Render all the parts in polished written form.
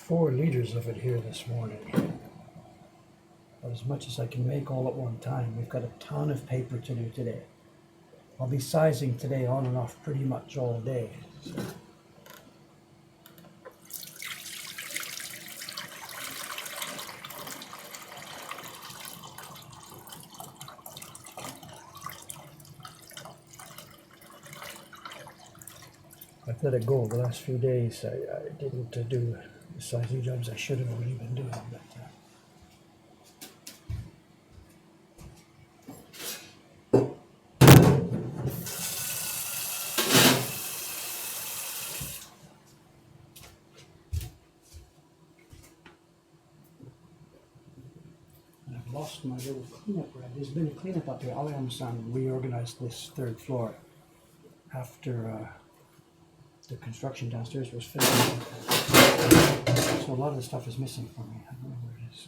4 liters of it here this morning. About as much as I can make all at one time. We've got a ton of paper to do today. I'll be sizing today on and off pretty much all day. So. I've let it go the last few days. I didn't do the sizing jobs I should have really been doing. But, I've lost my little cleanup rag. There's been a cleanup up here. Alayam-san reorganized this 3rd floor after the construction downstairs was finished. So a lot of the stuff is missing from me. I don't know where it is.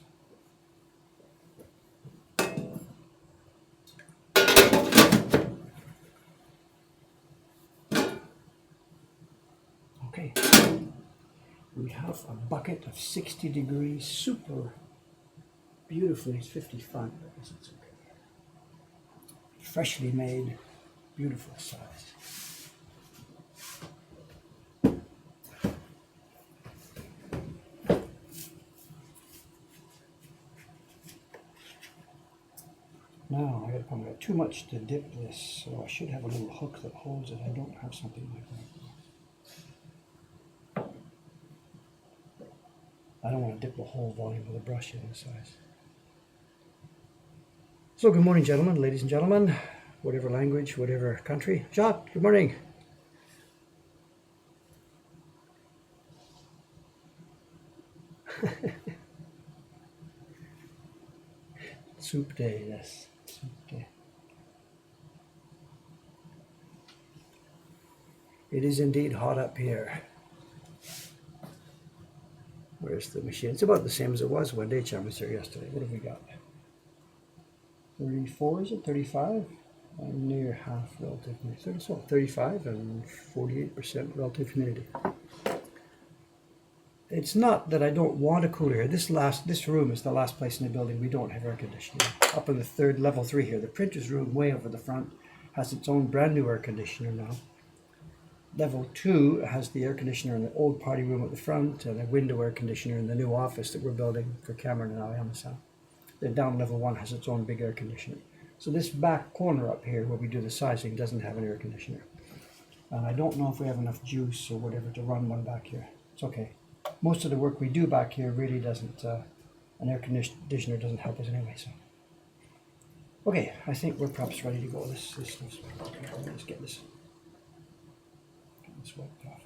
Okay. We have a bucket of 60 degrees, super beautifully, it's 55, but I guess it's okay. Freshly made, beautiful size. Now, I got too much to dip this, so I should have a little hook that holds it. I don't have something like that. I don't want to dip the whole volume of the brush in this size. So, good morning, gentlemen, ladies and gentlemen, whatever language, whatever country. Jacques, good morning. Soup day, yes. Soup day. It is indeed hot up here. Where's the machine? It's about the same as it was one day Chum was here yesterday. What have we got? 34, is it? 35? Near half relative humidity. So 35 and 48% relative humidity. It's not that I don't want a cooler here. This room is the last place in the building we don't have air conditioning. Up in the level 3 here, the printer's room way over the front has its own brand new air conditioner now. Level 2 has the air conditioner in the old party room at the front and a window air conditioner in the new office that we're building for Cameron and Alayama-san. Then down level 1 has its own big air conditioner. So this back corner up here where we do the sizing doesn't have an air conditioner. And I don't know if we have enough juice or whatever to run one back here. It's okay. Most of the work we do back here really doesn't, an air conditioner doesn't help us anyway. So, okay, I think we're perhaps ready to go. Let's get this wiped off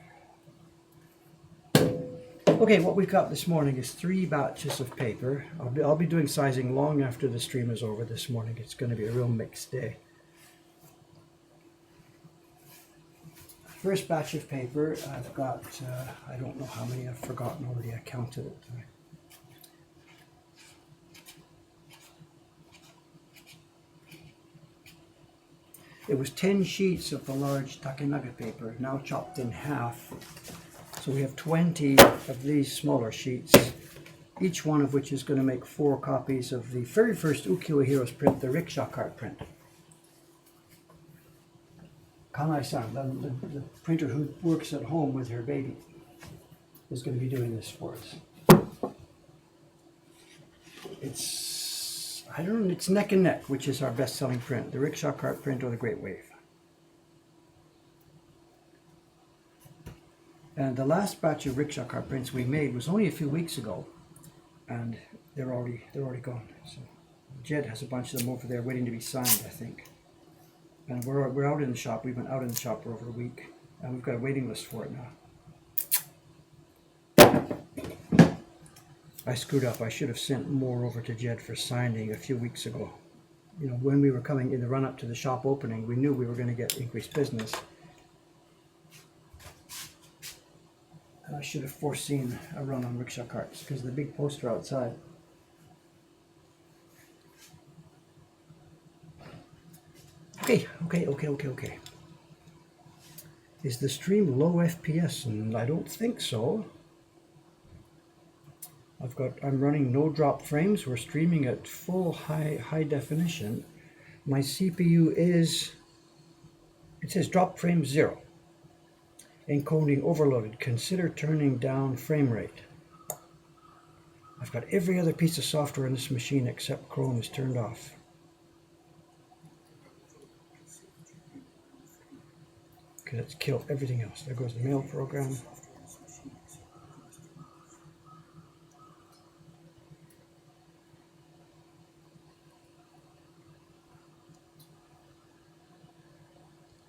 here. Okay, what we've got this morning is 3 batches of paper. I'll be doing sizing long after the stream is over this morning. It's going to be a real mixed day. First batch of paper, I've got, I don't know how many, I've forgotten already, I counted it. It was 10 sheets of the large takenage paper, now chopped in half. So we have 20 of these smaller sheets, each one of which is going to make 4 copies of the very first Ukiyo-e Heroes print, the rickshaw cart print. Kanai-san, the printer who works at home with her baby, is going to be doing this for us. It's, I don't know, it's neck and neck, which is our best-selling print, the rickshaw cart print or the Great Wave. And the last batch of rickshaw cart prints we made was only a few weeks ago, and they're already gone. So Jed has a bunch of them over there waiting to be signed, I think. And we're out in the shop. We've been out in the shop for over a week, and we've got a waiting list for it now. I screwed up. I should have sent more over to Jed for signing a few weeks ago. You know, when we were coming in the run-up to the shop opening, we knew we were going to get increased business. And I should have foreseen a run on rickshaw carts because of the big poster outside. Okay. Is the stream low FPS? And I don't think so. I'm running no drop frames. We're streaming at full high definition. My CPU is, it says drop frame 0. Encoding overloaded. Consider turning down frame rate. I've got every other piece of software in this machine except Chrome is turned off. Okay, let's kill everything else. There goes the mail program.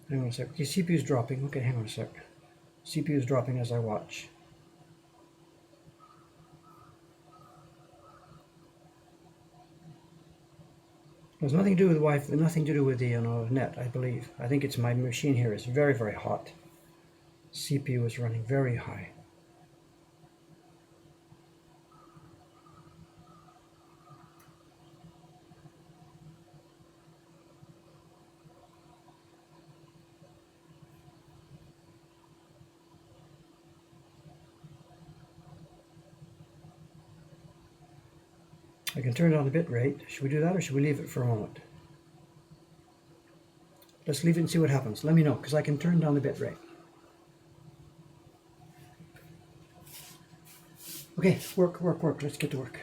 Hang on a sec. Okay, CPU is dropping. Okay, hang on a sec. CPU is dropping as I watch. There's nothing to do with Wi-Fi, nothing to do with the net, I believe. I think it's my machine here is very, very hot. CPU is running very high. I can turn down the bit rate. Should we do that or should we leave it for a moment? Let's leave it and see what happens. Let me know, because I can turn down the bit rate. Okay, work. Let's get to work.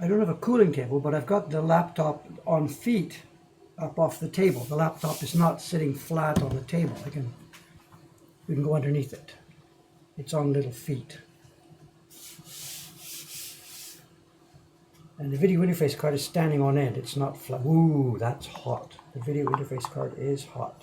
I don't have a cooling table, but I've got the laptop on feet up off the table. The laptop is not sitting flat on the table. We can go underneath it. It's on little feet. And the video interface card is standing on end. It's not flat. Ooh, that's hot. The video interface card is hot.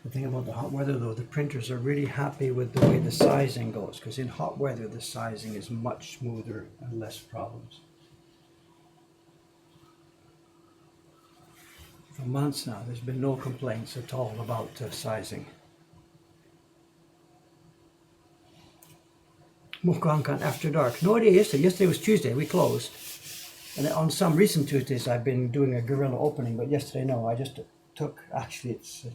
The thing about the hot weather though, the printers are really happy with the way the sizing goes, because in hot weather the sizing is much smoother and less problems. For months now there's been no complaints at all about sizing. Mokuhankan after dark. No idea yesterday. Yesterday was Tuesday, we closed. And on some recent Tuesdays I've been doing a guerrilla opening, but yesterday no, I just took, actually it's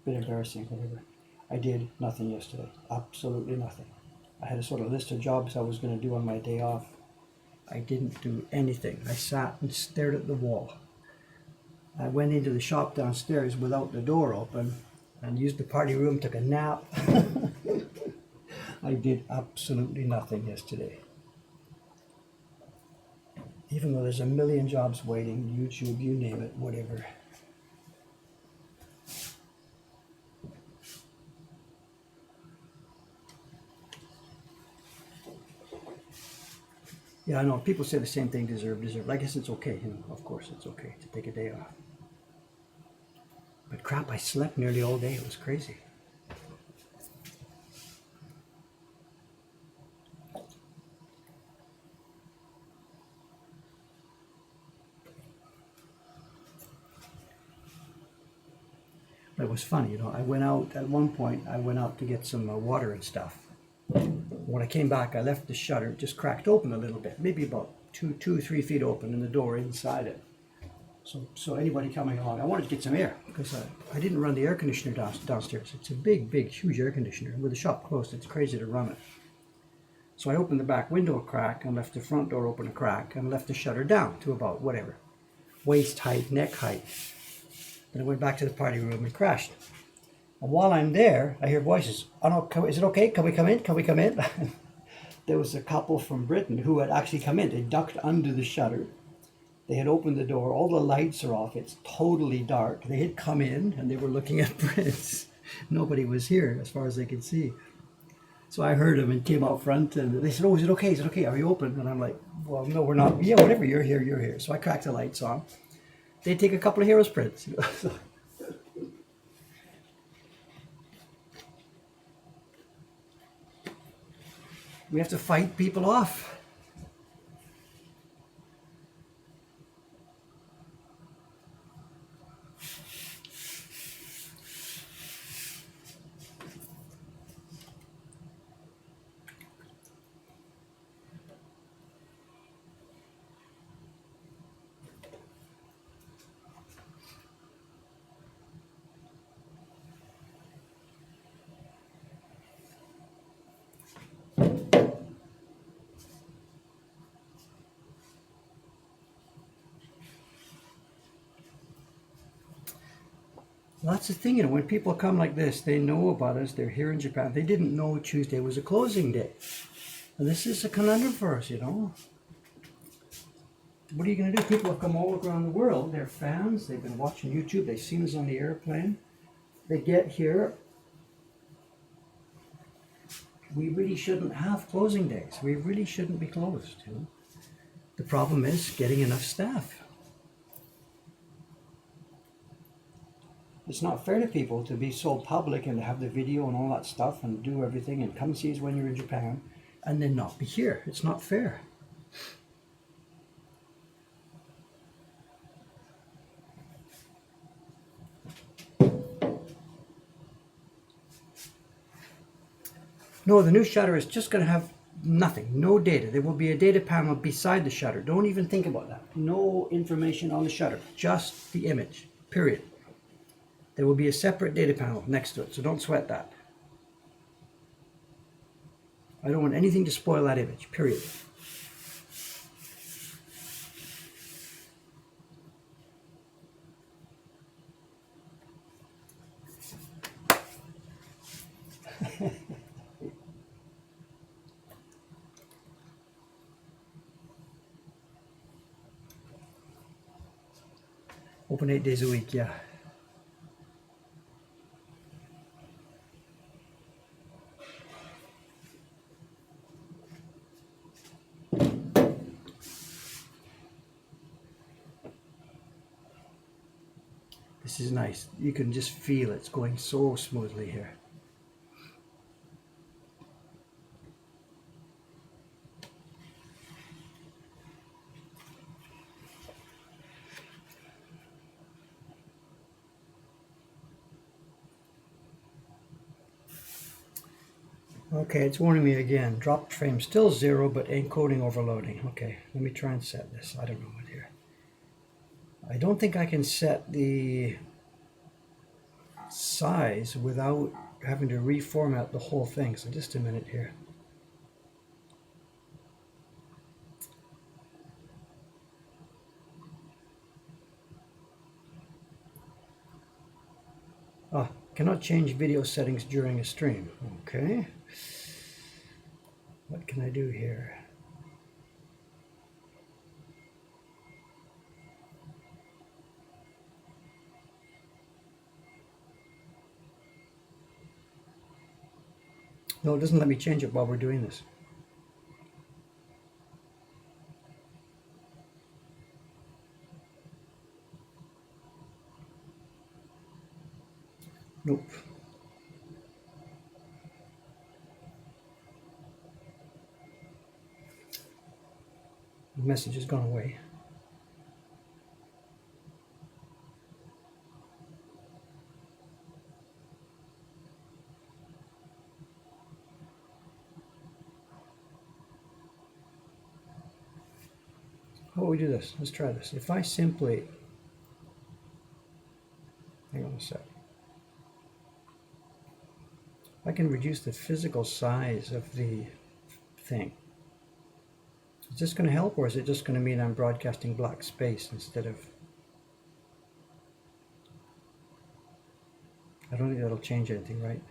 bit embarrassing, whatever. I did nothing yesterday, absolutely nothing. I had a sort of list of jobs I was going to do on my day off. I didn't do anything. I sat and stared at the wall. I went into the shop downstairs without the door open and used the party room, took a nap. I did absolutely nothing yesterday. Even though there's a million jobs waiting, YouTube, you name it, whatever. Yeah, I know. People say the same thing, deserve. I guess it's okay, of course it's okay to take a day off. But crap, I slept nearly all day. It was crazy. But it was funny, I went out, at one point, I went out to get some water and stuff. When I came back, I left the shutter just cracked open a little bit, maybe about 3 feet open, and the door inside it. So anybody coming along, I wanted to get some air because I didn't run the air conditioner downstairs. It's a big, huge air conditioner. With the shop closed, it's crazy to run it. So I opened the back window a crack and left the front door open a crack and left the shutter down to about whatever, waist height, neck height. Then I went back to the party room and crashed. And while I'm there, I hear voices. Oh no, is it okay? Can we come in? Can we come in? There was a couple from Britain who had actually come in. They ducked under the shutter. They had opened the door. All the lights are off. It's totally dark. They had come in and they were looking at Prince. Nobody was here as far as they could see. So I heard them and came out front and they said, oh, is it okay? Is it okay? Are you open? And I'm like, well, no, we're not. Yeah, whatever. You're here. You're here. So I cracked the lights on. They take a couple of heroes prints. We have to fight people off. Well, that's the thing, when people come like this, they know about us, they're here in Japan. They didn't know Tuesday was a closing day. And this is a conundrum for us, What are you going to do? People have come all around the world. They're fans. They've been watching YouTube. They've seen us on the airplane. They get here. We really shouldn't have closing days. We really shouldn't be closed, The problem is getting enough staff. It's not fair to people to be so public and to have the video and all that stuff and do everything and come see us when you're in Japan and then not be here. It's not fair. No, the new shutter is just going to have nothing, no data. There will be a data panel beside the shutter. Don't even think about that. No information on the shutter, just the image, period. There will be a separate data panel next to it, so don't sweat that. I don't want anything to spoil that image, period. Open 8 days a week, yeah. This is nice. You can just feel it's going so smoothly here. Okay, it's warning me again. Drop frame still 0, but encoding overloading. Okay, let me try and set this. I don't know what here. I don't think I can set the size without having to reformat the whole thing. So just a minute here. Ah, cannot change video settings during a stream. Okay. What can I do here? No, it doesn't let me change it while we're doing this. message has gone away. How will we do this? Let's try this. If I simply, hang on a sec. I can reduce the physical size of the thing. Is this going to help, or is it just going to mean I'm broadcasting black space instead of... I don't think that'll change anything, right?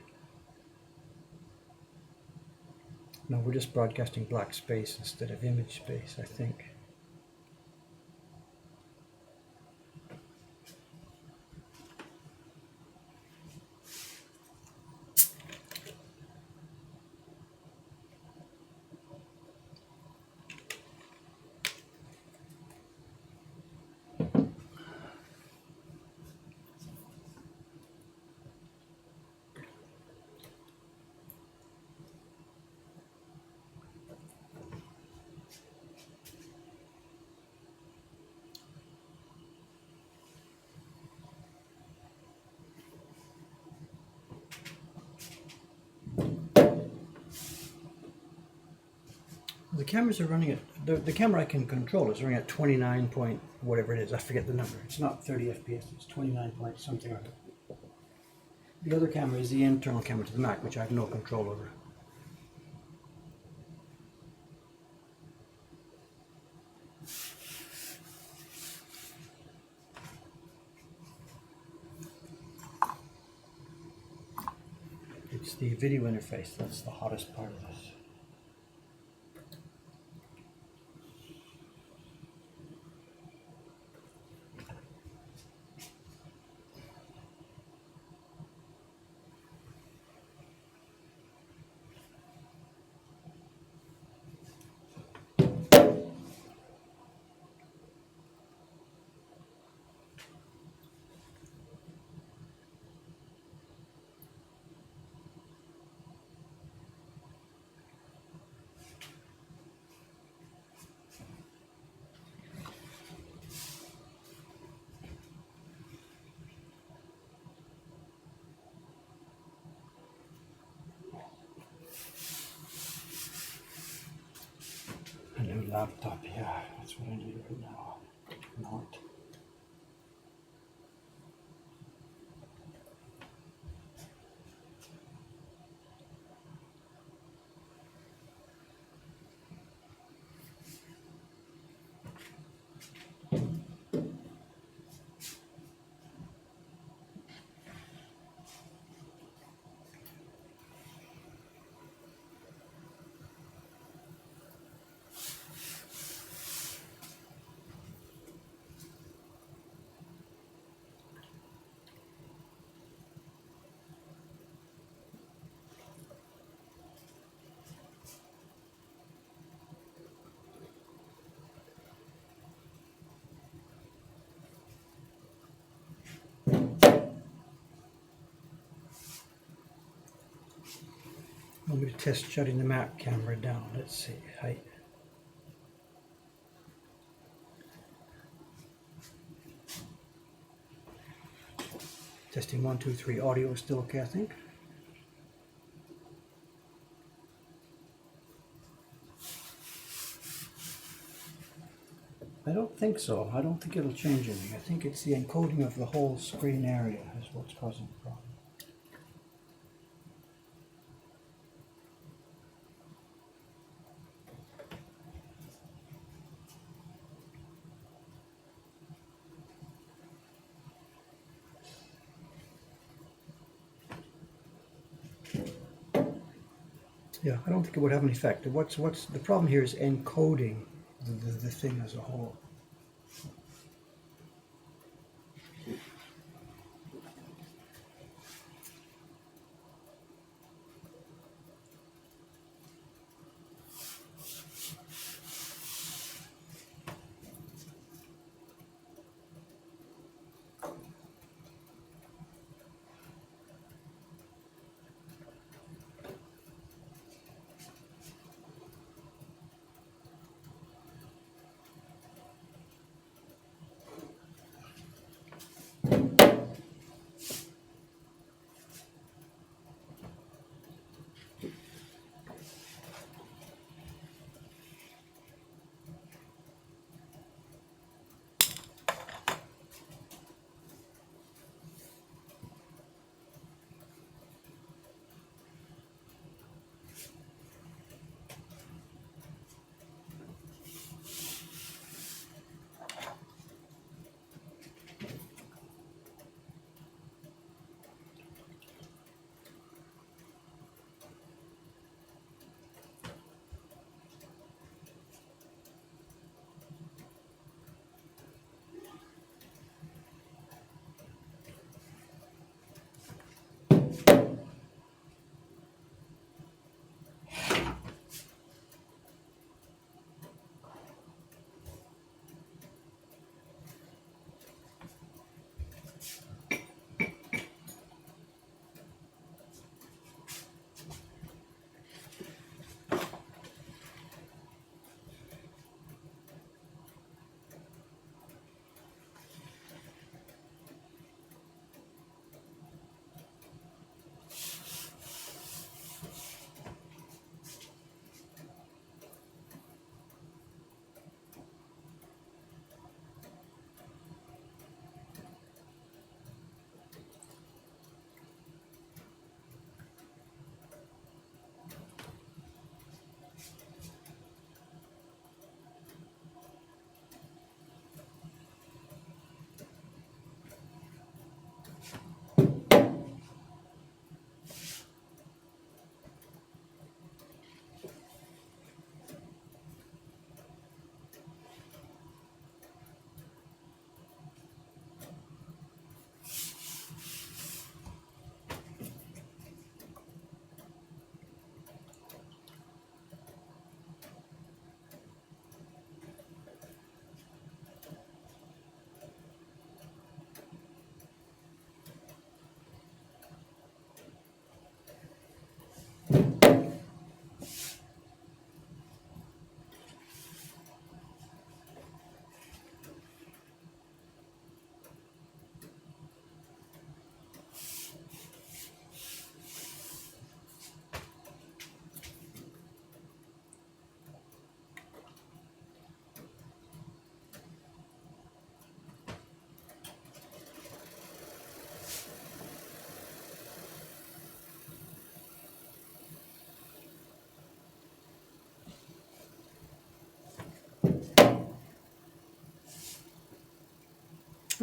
No, we're just broadcasting black space instead of image space, I think. The cameras are running at, the camera I can control is running at 29 point whatever it is, I forget the number. It's not 30 FPS, it's 29 point something or other. The other camera is the internal camera to the Mac, which I have no control over. It's the video interface that's the hottest part of this. A new laptop, yeah, that's what I need right now. Not. I'm going to test shutting the Mac camera down. Let's see, height. Testing 1, 2, 3. Audio is still okay, I think. I don't think so. I don't think it'll change anything. I think it's the encoding of the whole screen area is what's causing the problem. Yeah, I don't think it would have an effect. What's the problem here is encoding the thing as a whole.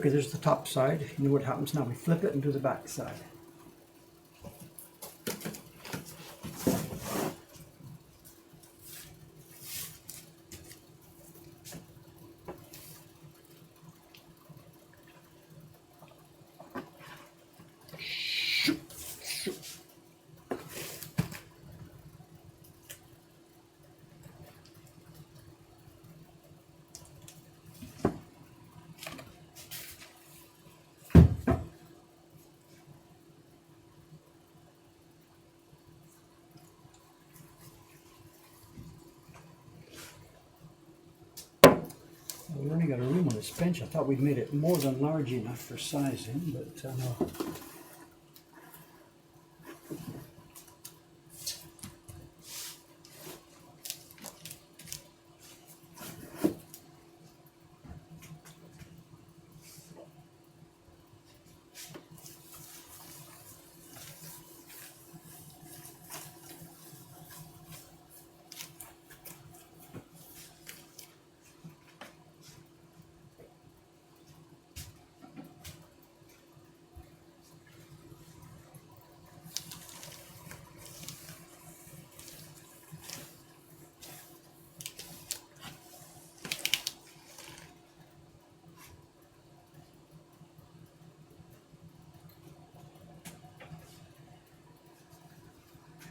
Okay, there's the top side. You know what happens now? We flip it and do the back side. We only got a room on this bench. I thought we'd made it more than large enough for sizing, but no.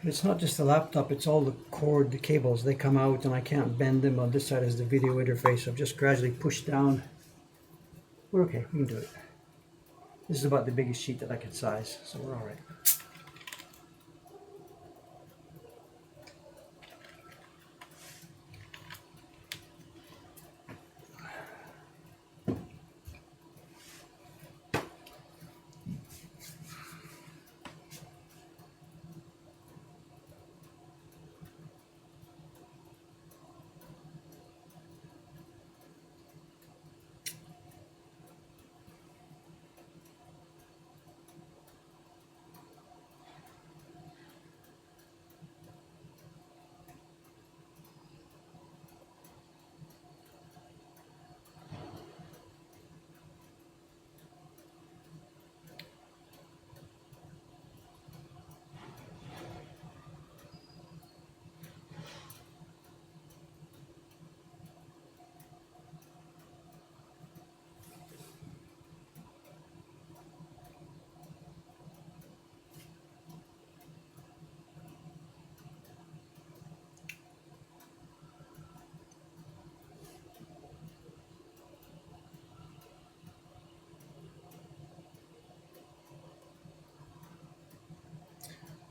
It's not just the laptop, it's all the cord, the cables, they come out and I can't bend them. On this side is the video interface. I've just gradually pushed down. We're okay, we can do it. This is about the biggest sheet that I can size, so we're all right.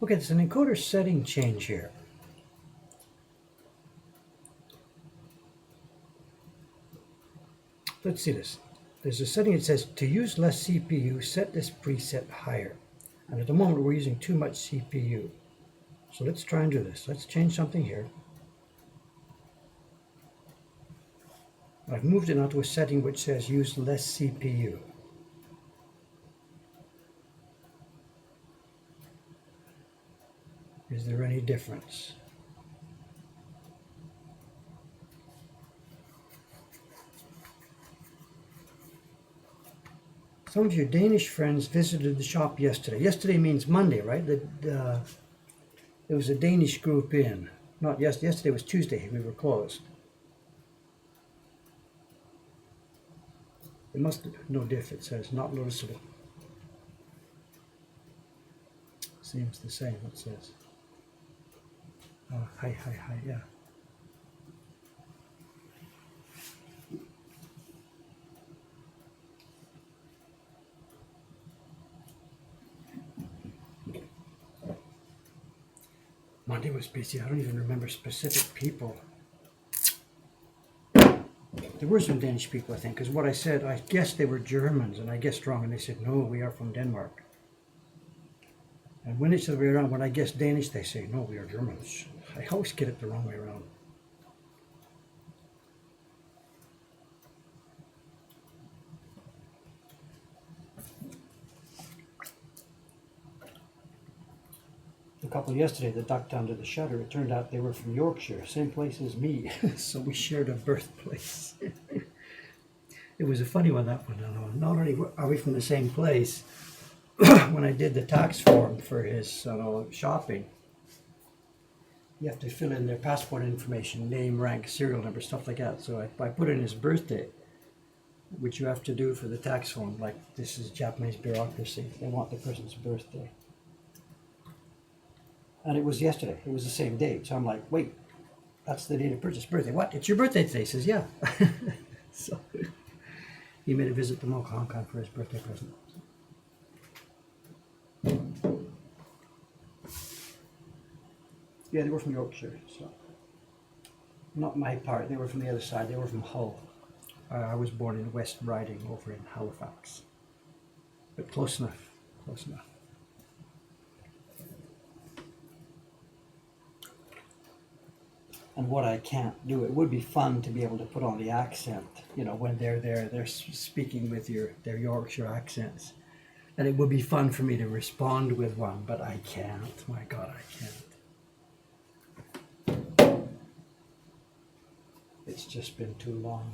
Okay, there's an encoder setting change here. Let's see this. There's a setting that says to use less CPU, set this preset higher. And at the moment we're using too much CPU. So let's try and do this. Let's change something here. I've moved it now to a setting which says use less CPU. Is there any difference? Some of your Danish friends visited the shop yesterday. Yesterday means Monday, right? There was a Danish group in. Not yesterday. Yesterday was Tuesday. We were closed. It must have no diff. It says not noticeable. Seems the same. It says. Hi, yeah. Monday was busy. I don't even remember specific people. There were some Danish people, I think, because what I said, I guessed they were Germans, and I guessed wrong, and they said, no, we are from Denmark. And when it's the other way around, when I guess Danish, they say, no, we are Germans. I always get it the wrong way around. The couple yesterday that ducked down to the shutter, it turned out they were from Yorkshire, same place as me, so we shared a birthplace. It was a funny one, that one. I know. Not only are we from the same place, when I did the tax form for his shopping, you have to fill in their passport information, name, rank, serial number, stuff like that. So I put in his birthday, which you have to do for the tax form. Like, this is Japanese bureaucracy. They want the person's birthday. And it was yesterday. It was the same date. So I'm like, wait, that's the date of purchase. Birthday. What? It's your birthday today. He says, yeah. So he made a visit to Mokuhankan for his birthday present. Yeah, they were from Yorkshire. So not my part. They were from the other side. They were from Hull. I was born in West Riding over in Halifax. But close enough. Close enough. And what I can't do, it would be fun to be able to put on the accent, when they're there, they're speaking with their Yorkshire accents. And it would be fun for me to respond with one, but I can't. My God, I can't. It's just been too long.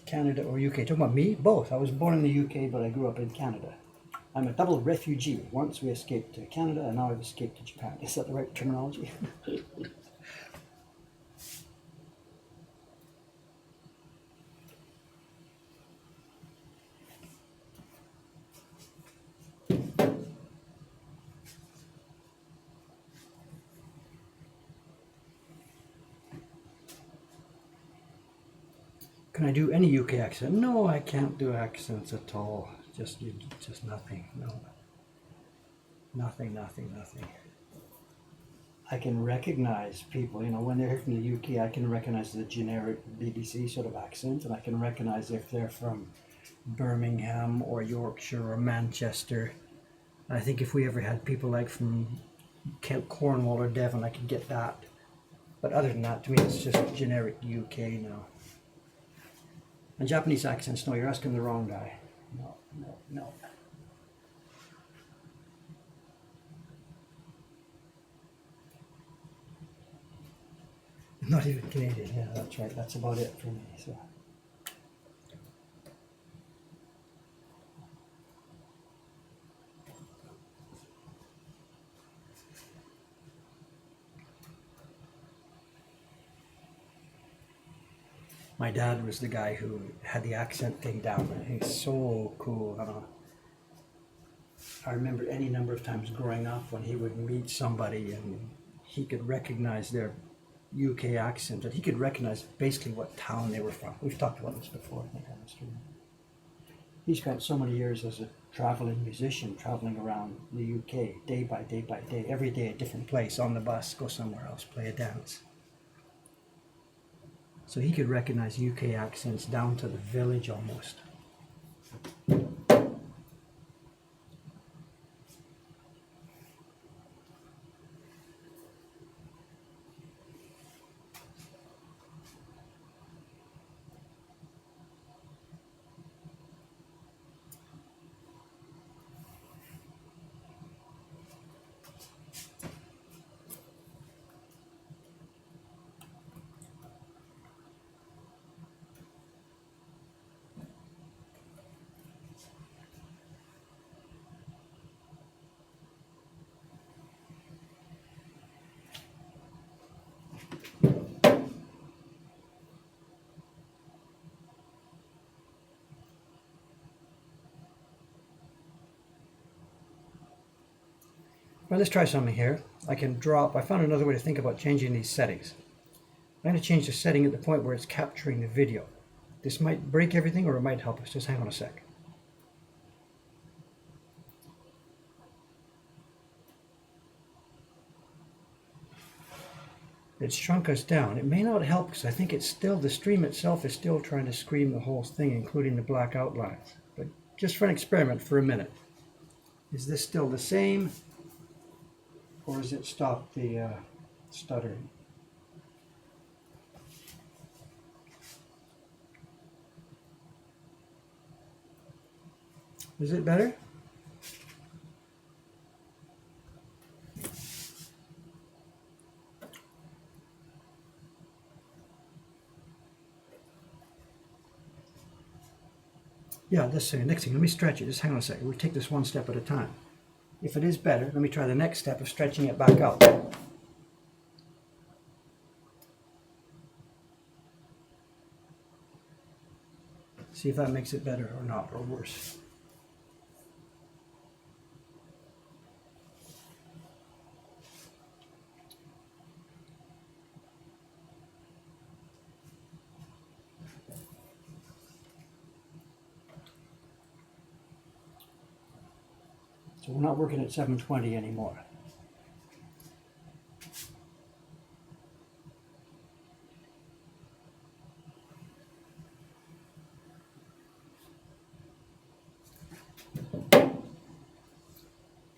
Canada or UK? Talking about me? Both. I was born in the UK, but I grew up in Canada. I'm a double refugee. Once we escaped to Canada, and now I've escaped to Japan. Is that the right terminology? Can I do any UK accent? No, I can't do accents at all. Just nothing. No. Nothing. I can recognize people, when they're from the UK, I can recognize the generic BBC sort of accent, and I can recognize if they're from Birmingham or Yorkshire or Manchester. I think if we ever had people like from Cornwall or Devon, I could get that. But other than that, to me, it's just generic UK now. And Japanese accents, no, you're asking the wrong guy. No. Not even Canadian, yeah, that's right. That's about it for me. So. My dad was the guy who had the accent thing down. He's so cool. I remember any number of times growing up when he would meet somebody and he could recognize their UK accent, and he could recognize basically what town they were from. We've talked about this before, I think, on the stream. He spent so many years as a traveling musician, traveling around the UK, day by day, every day a different place, on the bus, go somewhere else, play a dance. So he could recognize UK accents down to the village almost. Well, let's try something here. I found another way to think about changing these settings. I'm going to change the setting at the point where it's capturing the video. This might break everything or it might help us. Just hang on a sec. It's shrunk us down. It may not help because I think the stream itself is still trying to screen the whole thing, including the black outlines. But just for an experiment for a minute. Is this still the same? Or has it stopped the stuttering? Is it better? Yeah, this next thing, let me stretch it. Just hang on a second. We'll take this one step at a time. If it is better, let me try the next step of stretching it back out. See if that makes it better or not, or worse. So we're not working at 720 anymore.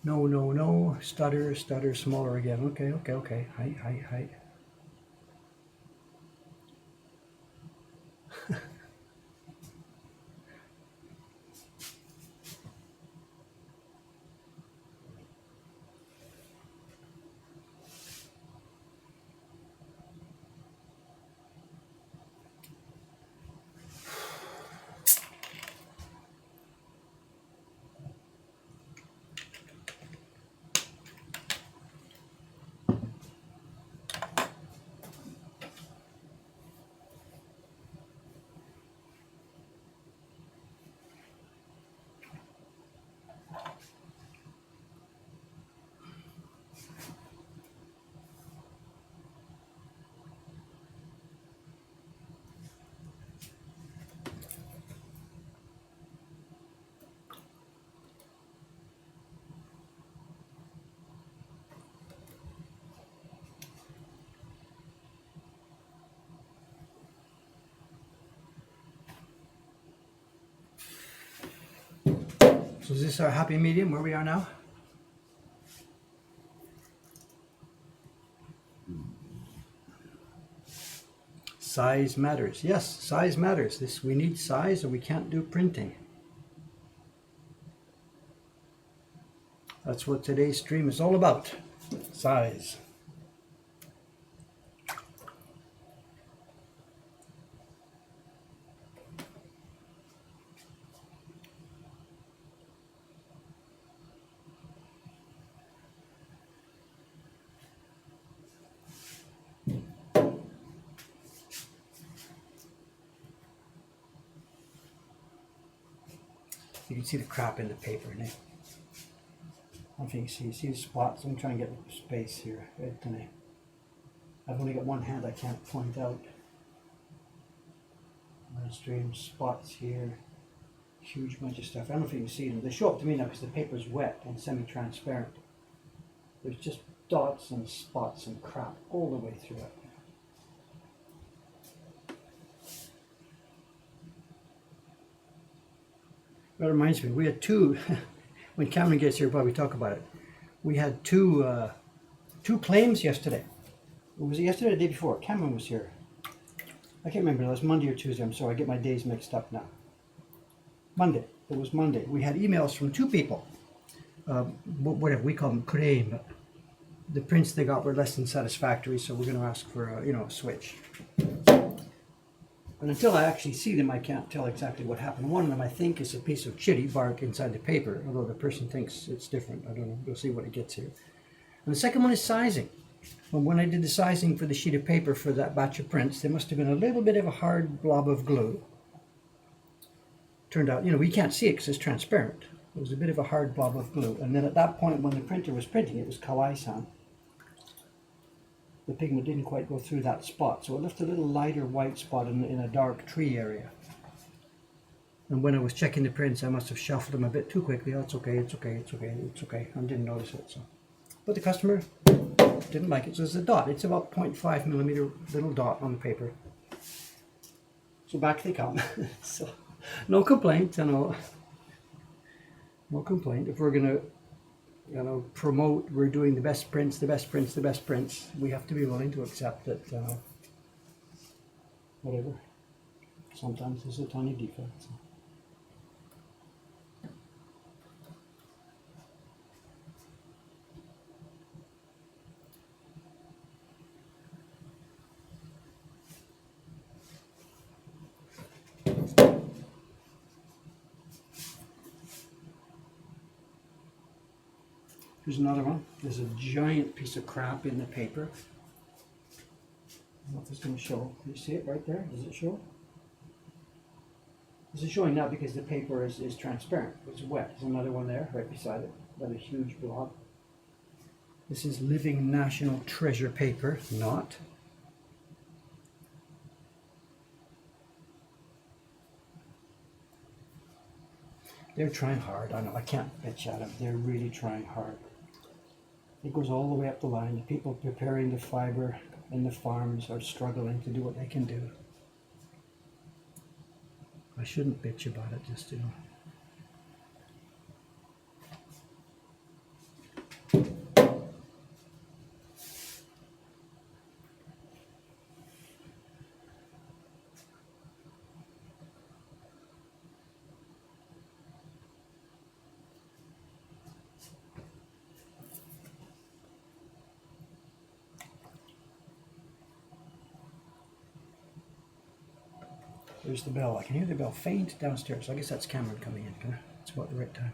No, no, no. Stutter, stutter, smaller again. Okay, okay, okay. Height, height, height. So is this our happy medium where we are now? Size matters. Yes, size matters. We need size or we can't do printing. That's what today's stream is all about. Size. You can see the crap in the paper now. I don't think you see the spots. I'm trying to get space here. I've only got one hand I can't point out. Stream spots here. Huge bunch of stuff. I don't know if you can see them. They show up to me now because the paper's wet and semi-transparent. There's just dots and spots and crap all the way through it. That reminds me, we had two, when Cameron gets here, probably talk about it. We had two claims yesterday. Was it yesterday or the day before? Cameron was here. I can't remember, it was Monday or Tuesday. I'm sorry, I get my days mixed up now. Monday, it was Monday. We had emails from two people. Whatever, we call them claim, but the prints they got were less than satisfactory, so we're going to ask for a switch. And until I actually see them, I can't tell exactly what happened. One of them, I think, is a piece of chitty bark inside the paper, although the person thinks it's different. I don't know. We'll see when it gets here. And the second one is sizing. When I did the sizing for the sheet of paper for that batch of prints, there must have been a little bit of a hard blob of glue. Turned out, we can't see it because it's transparent. It was a bit of a hard blob of glue. And then at that point, when the printer was printing, it was kawaii-san. The pigment didn't quite go through that spot, so it left a little lighter white spot in a dark tree area. And when I was checking the prints, I must have shuffled them a bit too quickly. Oh, it's okay, it's okay, it's okay, it's okay. I didn't notice it. So, but the customer didn't like it. So it's a dot. It's about 0.5 millimeter little dot on the paper. So back they come. So no complaint, no complaint. If we're gonna promote, we're doing the best prints, we have to be willing to accept that whatever, sometimes there's a tiny defect. So. Here's another one. There's a giant piece of crap in the paper. I don't know if it's going to show. Can you see it right there? Does it show? This is showing now because the paper is transparent. It's wet. There's another one there right beside it. Another huge blob. This is Living National Treasure paper, not. They're trying hard. I know. I can't bitch at them. They're really trying hard. It goes all the way up the line. The people preparing the fiber in the farms are struggling to do what they can do. I shouldn't bitch about it, just, you know. There's the bell. I can hear the bell faint downstairs. So I guess that's Cameron coming in. It's about the right time.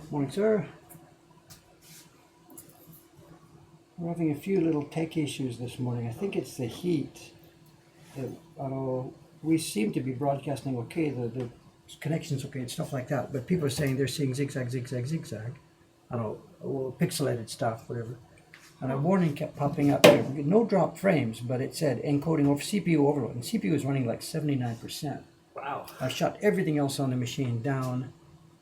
Morning, sir. We're having a few little tech issues this morning. I think it's the heat. We seem to be broadcasting okay. The connection's okay and stuff like that. But people are saying they're seeing zigzag, zigzag, zigzag. Pixelated stuff, whatever. And a warning kept popping up here. No drop frames, but it said encoding over CPU overload. And CPU is running like 79%. Wow. I shut everything else on the machine down.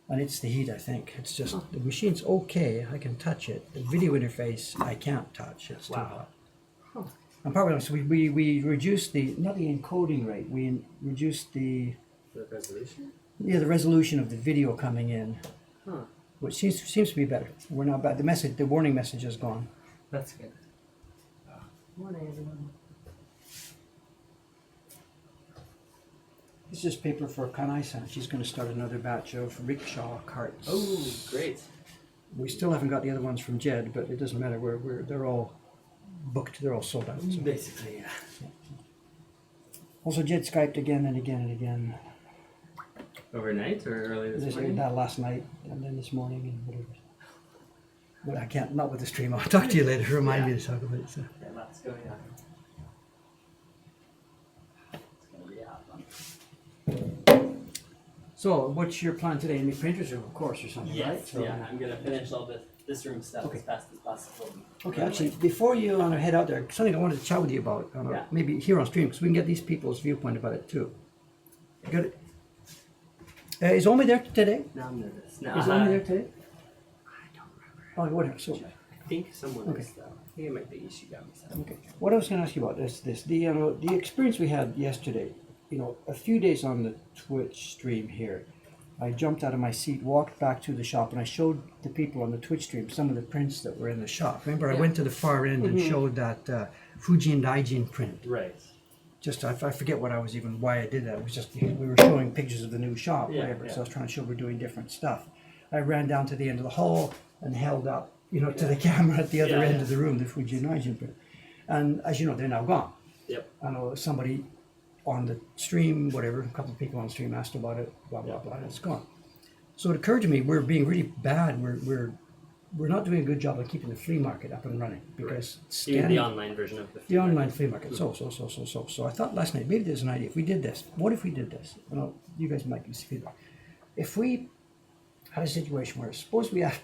And it's the heat, I think. It's just, the machine's okay, I can touch it. The video interface, I can't touch, it's too hot. And probably, so we reduced not the encoding rate, we reduced the resolution? Yeah, the resolution of the video coming in. Huh. Which seems to be better. We're not bad. The warning message is gone. That's good. Morning, everyone. This is paper for Kanai-san. She's going to start another batch of rickshaw carts. Oh, great. We still haven't got the other ones from Jed, but it doesn't matter. They're all booked. They're all sold out. So. Basically, yeah. Also, Jed Skyped again and again and again. Overnight or early this morning? Last night and then this morning and whatever. But I can't, not with the stream. I'll talk to you later. Remind me to talk about it. So. Yeah, lots going on. It's going to be a hot one. So, what's your plan today? In the printers room, of course, or something, right? Yes, So, yeah. I'm going to finish all this room stuff Okay. as fast as possible. Okay, actually, before you head out there, something I wanted to chat with you about, Yeah. maybe here on stream, because we can get these people's viewpoint about it too. You got it? Is Omi there today? Now I'm nervous. No, Is Omi there today? I don't remember. Oh, whatever. So, I think someone Okay. is, though. I think it might be Ishigami-san. okay. What I was going to ask you about is this: the experience we had yesterday. A few days on the Twitch stream here, I jumped out of my seat, walked back to the shop, and I showed the people on the Twitch stream some of the prints that were in the shop. Remember, I went to the far end and showed that Fujin Daijin print. Right. Just, I forget why I did that. It was just, we were showing pictures of the new shop, Yeah, whatever. yeah. So I was trying to show we're doing different stuff. I ran down to the end of the hall and held up, to the camera at the other Yeah, end yeah. of the room, the Fujin Daijin print. And as you know, they're now gone. Yep. I know somebody on the stream, whatever, a couple of people on the stream asked about it, blah, blah, blah, and it's gone. So it occurred to me, we're being really bad. We're not doing a good job of keeping the flea market up and running because Even scanning the online version of the the online flea market. So I thought last night, maybe there's an idea. If we did this, what if we did this? You guys might give us feedback. If we had a situation where, suppose we have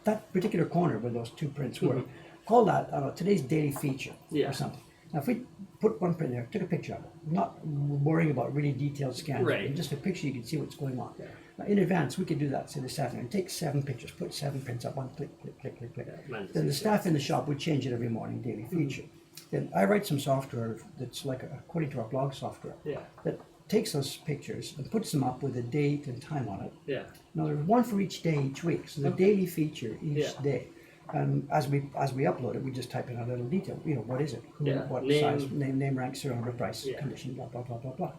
that particular corner where those two prints were, call that, today's daily feature Yeah. or something. Now, if we put one print there, took a picture of it, not worrying about really detailed scans, Right. just a picture you can see what's going on. Yeah. Now, in advance, we could do that, say this afternoon. Take 7 pictures, put 7 prints up, one click, click, click, click, click. mine's Then the easy. staff in the shop would change it every morning, daily feature. Then I write some software that's like, according to our blog software, Yeah. that takes those pictures and puts them up with a date and time on it. Yeah. Now, there's one for each day each week, so the daily feature each Yeah. day. And as we upload it, we just type in a little detail. You know, what is it? Who, Yeah. what Name. size? Name, rank, serial number, price, Yeah. condition, blah blah blah blah blah.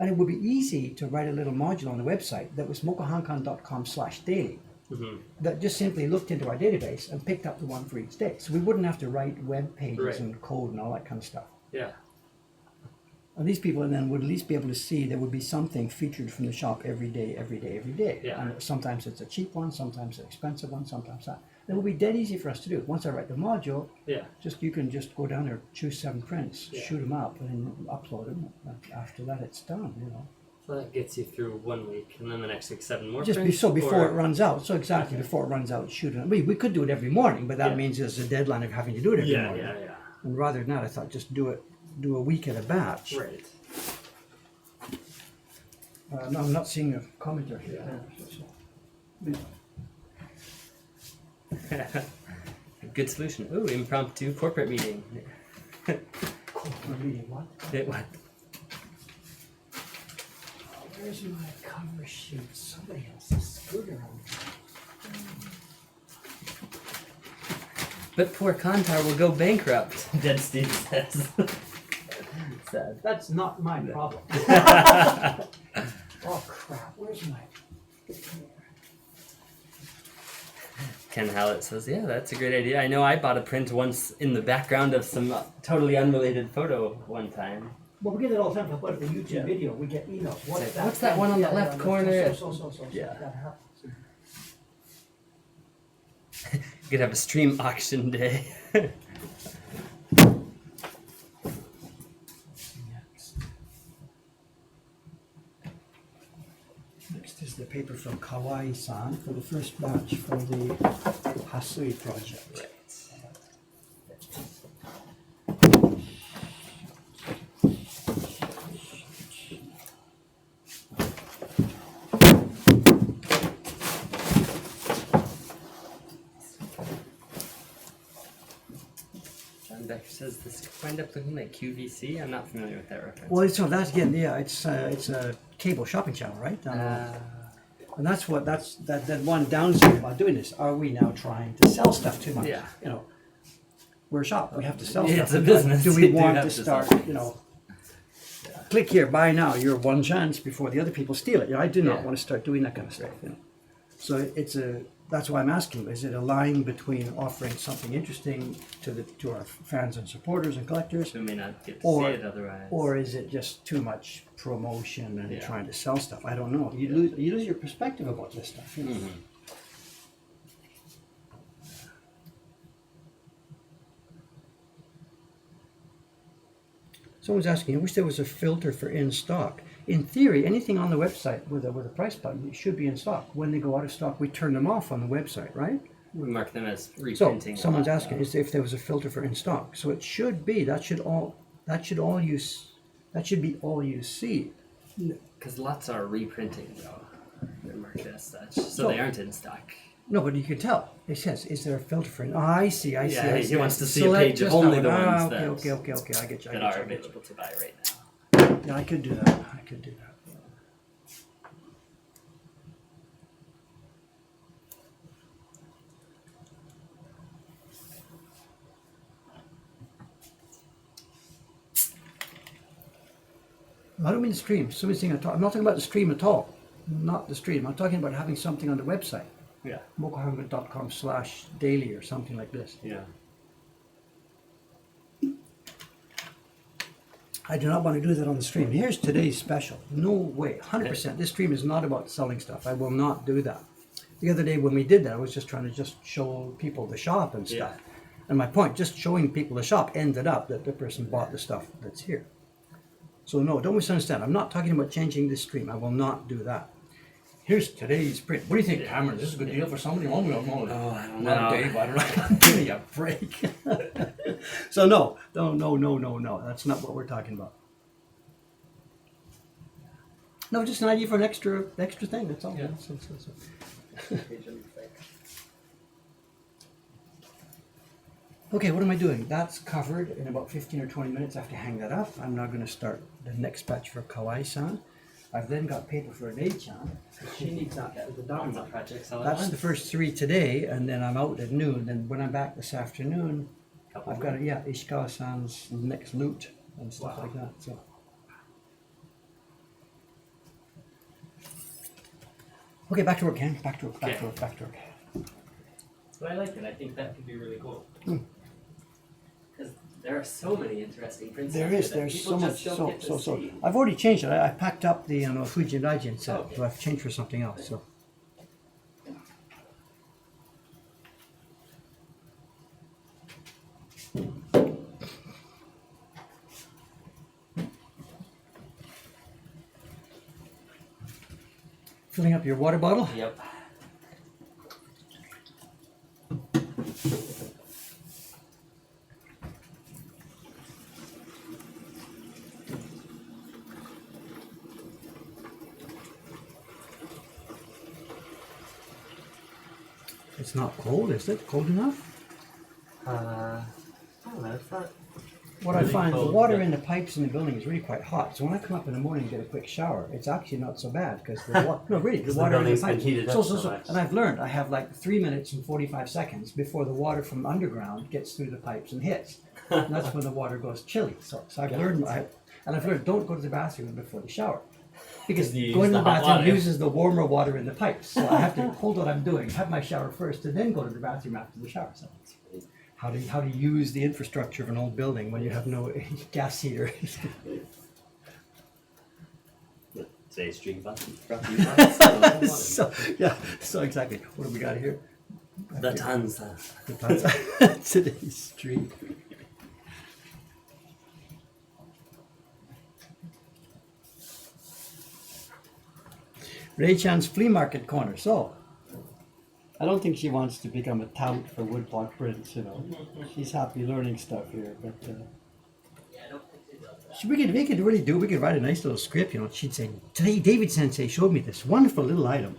And it would be easy to write a little module on the website that was mokuhankan.com/daily Mm-hmm. that just simply looked into our database and picked up the one for each day. So we wouldn't have to write web pages Right. and code and all that kind of stuff. Yeah. And these people then would at least be able to see there would be something featured from the shop every day, every day, every day. Yeah. And sometimes it's a cheap one, sometimes an expensive one, sometimes that. It will be dead easy for us to do. Once I write the module, Yeah. you can just go down there, choose 7 prints, Yeah. shoot them up, and then upload them. After that, it's done. You know, So that gets you through 1 week, and then the next week 7 more. just prints, before or- it runs out. So exactly before it runs out, shoot it. We could do it every morning, but that Yeah. means there's a deadline of having to do it every Yeah, morning. yeah, And rather than that, I thought just do a week at a batch. yeah. Right. No, I'm not seeing a commenter here. Good solution. Ooh, impromptu corporate meeting. What? What? Where's my cover sheet? Somebody else's scooter on me. But poor Kantar will go bankrupt, Dead Steve says. Sad. That's not my problem. Oh crap, where's my... Ken Hallett says, yeah, that's a great idea. I know I bought a print once in the background of some totally unrelated photo one time. Well, we get it all the time. But the YouTube Yeah. video, we get emails. What's that one on the left corner? So. Yeah. That happens. You could have a stream auction day. Next is the paper from Kawai-san for the first batch for the Hasui project. John Becker says this could wind up looking like QVC. I'm not familiar with that reference. Well, so that's again, yeah, it's a cable shopping channel, right? And that's that one downside about doing this. Are we now trying to sell stuff too much? Yeah. You know, we're a shop. We have to sell It's stuff. a business. Do You we do want have to to start? sell You know, click here, buy now. You're one chance before the other people steal it. You know, I do not Yeah. want to start doing that kind of stuff. You know, so that's why I'm asking: is it a line between offering something interesting to our fans and supporters and collectors, We may not get to Or- see it otherwise. or is it just too much promotion and Yeah. trying to sell stuff? I don't know. You lose your perspective about this stuff. You know? Mhm. Someone's asking, I wish there was a filter for in stock. In theory, anything on the website with a price button should be in stock. When they go out of stock, we turn them off on the website, right? We mark them as So reprinting. someone's asking is if there was a filter for in stock. So it should be. That should be all you see. Because lots are reprinting, though. They're marked as such. So So- they aren't in stock. No, but you can tell. It says, is there a filter for in? Oh, I see. Yeah, he wants to see a Select page of just only that the one. ones Ah, that- okay. I get you. That are available to buy right now. Yeah, I could do that. I don't mean the stream. Somebody's saying I'm not talking about the stream at all. Not the stream. I'm talking about having something on the website. Yeah. mokuhankan.com/daily or something like this. Yeah. I do not want to do that on the stream. Here's today's special. No way. 100%. This stream is not about selling stuff. I will not do that. The other day when we did that, I was just trying to show people the shop and stuff. And my point, just showing people the shop ended up that the person bought the stuff that's here. So no, don't misunderstand. I'm not talking about changing this stream. I will not do that. Here's today's print. What do you think, Cameron? This is a good deal for somebody? Oh, I don't know. know. Dave, I don't know. Give me a break. So no. That's not what we're talking about. No, just an idea for an extra thing. That's all. Yeah. Okay, what am I doing? That's covered in about 15 or 20 minutes. I have to hang that up. I'm now going to start the next batch for Kawai-san. I've then got paper for an A-chan. She needs that for the Lots down. of projects all at That's the once. first 3 today, and then I'm out at noon. And when I'm back this afternoon, Couple I've got Ishikawa-san's next loot and stuff like that. So. Okay, back to work, Ken. Back to work. Back to work. Back to work. But I like it. I think that could be really cool. Hmm. Because there are so many interesting prints. There out is. that There's people so just much. don't get to So. see. I've already changed it. I packed up the Fuji Daijin set, Okay. so I've changed for something else. So. Filling up your water bottle. Yep. It's not cold, is it? Cold enough? I don't know. It's not. What I Really find, the cold, water but- in the pipes in the building is really quite hot. So when I come up in the morning and get a quick shower, it's actually not so bad because no, really, the Because the water in the building's been pipes. heated up so much. And I've learned I have like 3 minutes and 45 seconds before the water from underground gets through the pipes and hits. And that's when the water goes chilly. So I've learned, I've learned don't go to the bathroom before the shower. Because You going use to the the hot bathroom water. uses the warmer water in the pipes. So I have to hold what I'm doing, have my shower first, and then go to the bathroom after the shower. So how to use the infrastructure of an old building when you have no gas heater. Today's drink brought to you by so exactly. What have we got here? the tons. Today's street. Ray Chan's flea market corner. So, I don't think she wants to become a tout for woodblock prints. She's happy learning stuff here. But we could really do. We could write a nice little script. She'd say, "Today, David Sensei showed me this wonderful little item."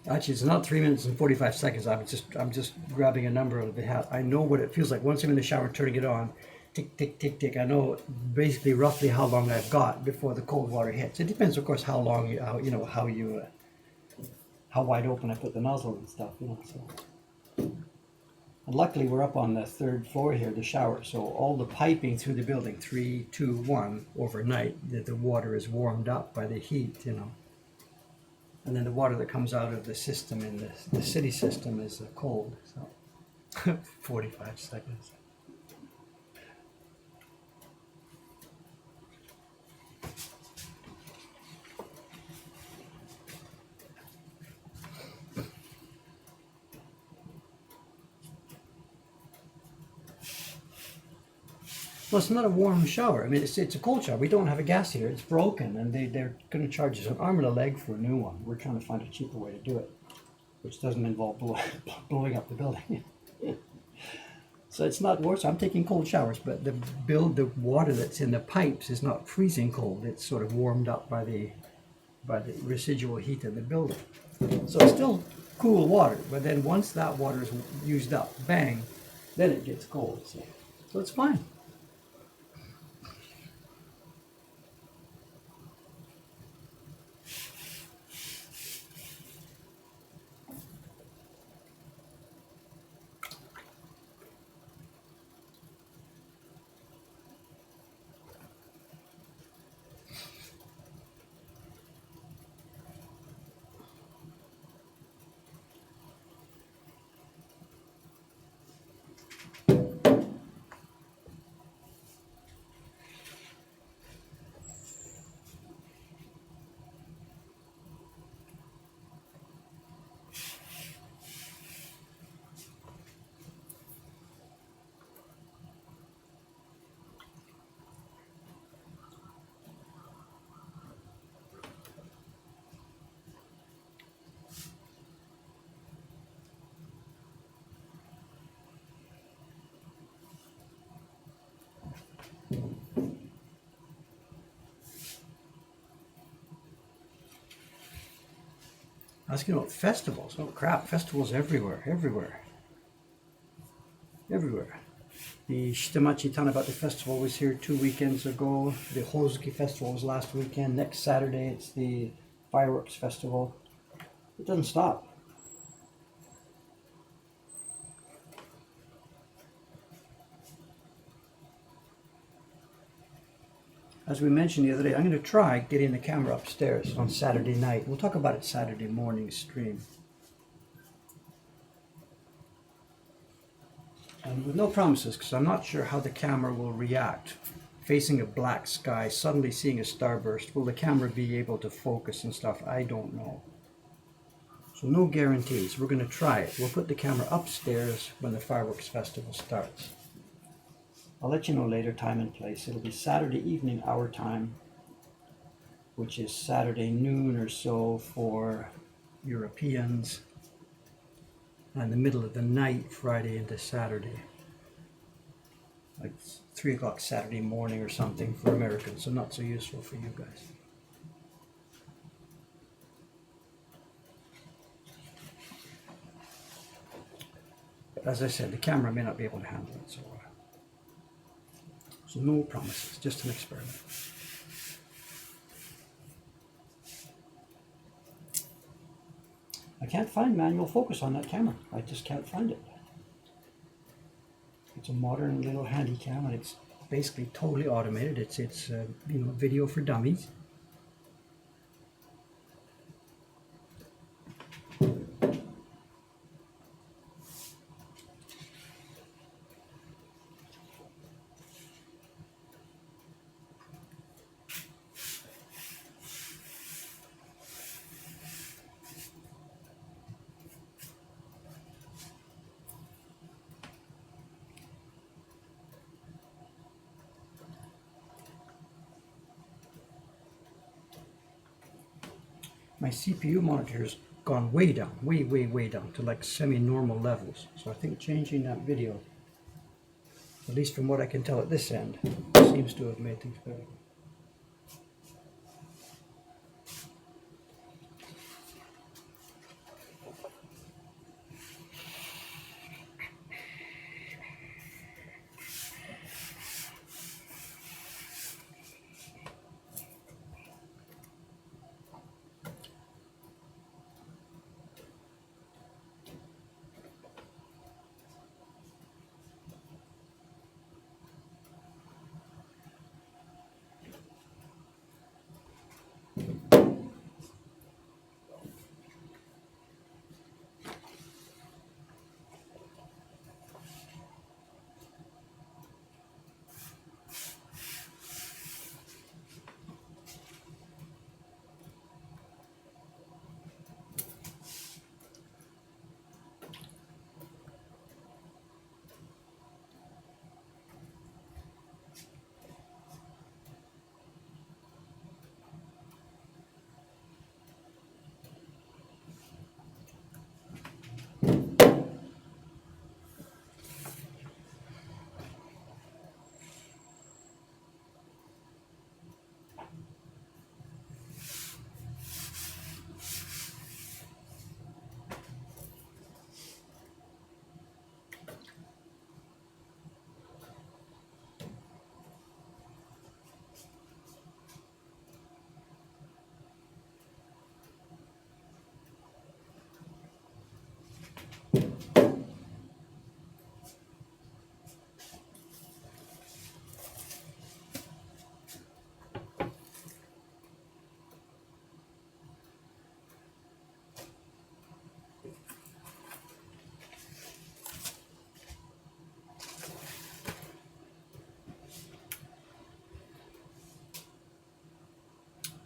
Actually, it's not 3 minutes and 45 seconds. I'm just grabbing a number out of the hat. I know what it feels like once I'm in the shower, turning it on. Tick, tick, tick, tick. I know basically roughly how long I've got before the cold water hits. It depends, of course, how long how wide open I put the nozzle and stuff. So. And luckily, we're up on the 3rd floor here, the shower. So all the piping through the building, 3, 2, 1, overnight, the water is warmed up by the heat. And then the water that comes out of the system in the city system is cold. So 45 seconds. Well, it's not a warm shower. I mean, it's a cold shower. We don't have a gas heater. It's broken, and they're going to charge us an arm and a leg for a new one. We're trying to find a cheaper way to do it, which doesn't involve blowing up the building. So it's not worse. I'm taking cold showers, but the water that's in the pipes is not freezing cold. It's sort of warmed up by the residual heat in the building. So it's still cool water, but then once that water is used up, bang, then it gets cold. So it's fine. Asking about festivals. Oh crap, festivals everywhere. everywhere. The Shitamachi Tanabata Festival was here 2 weekends ago. The Hozuki Festival was last weekend. Next Saturday it's the Fireworks Festival. It doesn't stop. As we mentioned the other day, I'm going to try getting the camera upstairs on Saturday night. We'll talk about it Saturday morning stream. And with no promises, because I'm not sure how the camera will react. Facing a black sky, suddenly seeing a starburst, will the camera be able to focus and stuff? I don't know. So no guarantees. We're going to try it. We'll put the camera upstairs when the fireworks festival starts. I'll let you know later, time and place. It'll be Saturday evening our time, which is Saturday noon or so for Europeans, and the middle of the night, Friday into Saturday. Like 3 o'clock Saturday morning or something for Americans, so not so useful for you guys. But as I said, the camera may not be able to handle it, so no promises, just an experiment. I can't find manual focus on that camera. I just can't find it. It's a modern little handy cam, and it's basically totally automated. It's video for dummies. My CPU monitor has gone way down, way down to like semi-normal levels. So I think changing that video, at least from what I can tell at this end, seems to have made things better.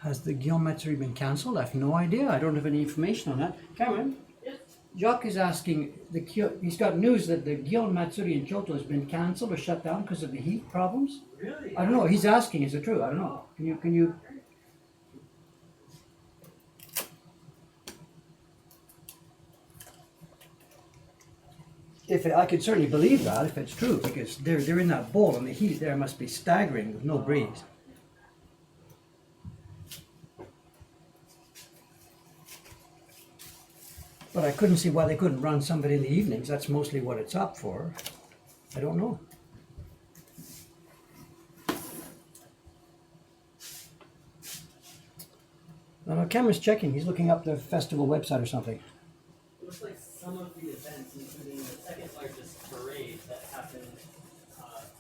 Has the Gion Matsuri been cancelled? I have no idea. I don't have any information on that. Cameron? Yes. Jacques is asking, he's got news that the Gion Matsuri in Kyoto has been cancelled or shut down because of the heat problems. Really? I don't know. He's asking, is it true? I don't know. Can you? I could certainly believe that if it's true, because they're in that bowl and the heat there must be staggering with no breeze. But I couldn't see why they couldn't run somebody in the evenings. That's mostly what it's up for. I don't know. No, Cameron's checking. He's looking up the festival website or something. It looks like some of the events, including the second largest parade that happened,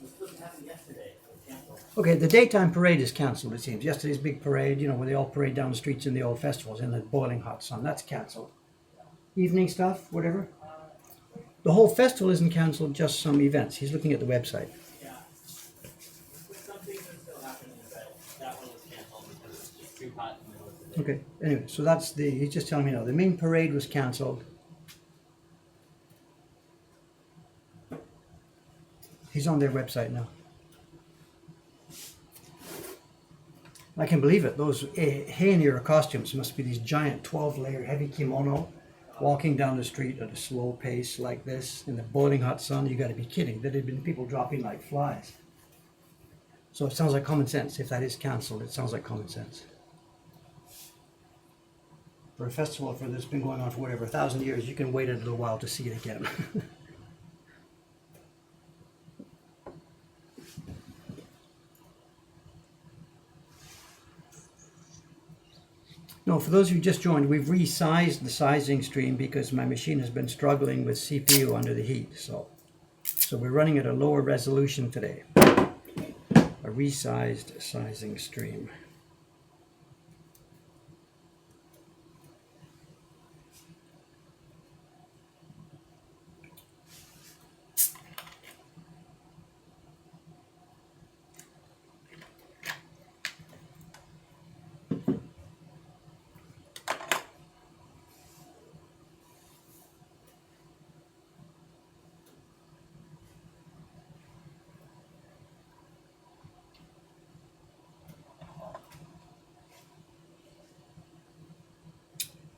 was supposed to happen yesterday, was canceled. Okay, the daytime parade is cancelled, it seems. Yesterday's big parade, where they all parade down the streets in the old festivals in the boiling hot sun, that's cancelled. Evening stuff, whatever. The whole festival isn't cancelled, just some events. He's looking at the website. Yeah. Some things are still happening, but that one was canceled because it's just too hot in the middle of the day. Okay, anyway, so he's just telling me now, the main parade was cancelled. He's on their website now. I can believe it. Those Heian-era costumes must be these giant 12-layer heavy kimono, walking down the street at a slow pace like this in the boiling hot sun. You got to be kidding. There had been people dropping like flies. So it sounds like common sense. If that is cancelled, it sounds like common sense. For a festival that's been going on for whatever, 1,000 years, you can wait a little while to see it again. No, for those of you who just joined, we've resized the sizing stream because my machine has been struggling with CPU under the heat. So we're running at a lower resolution today. A resized sizing stream.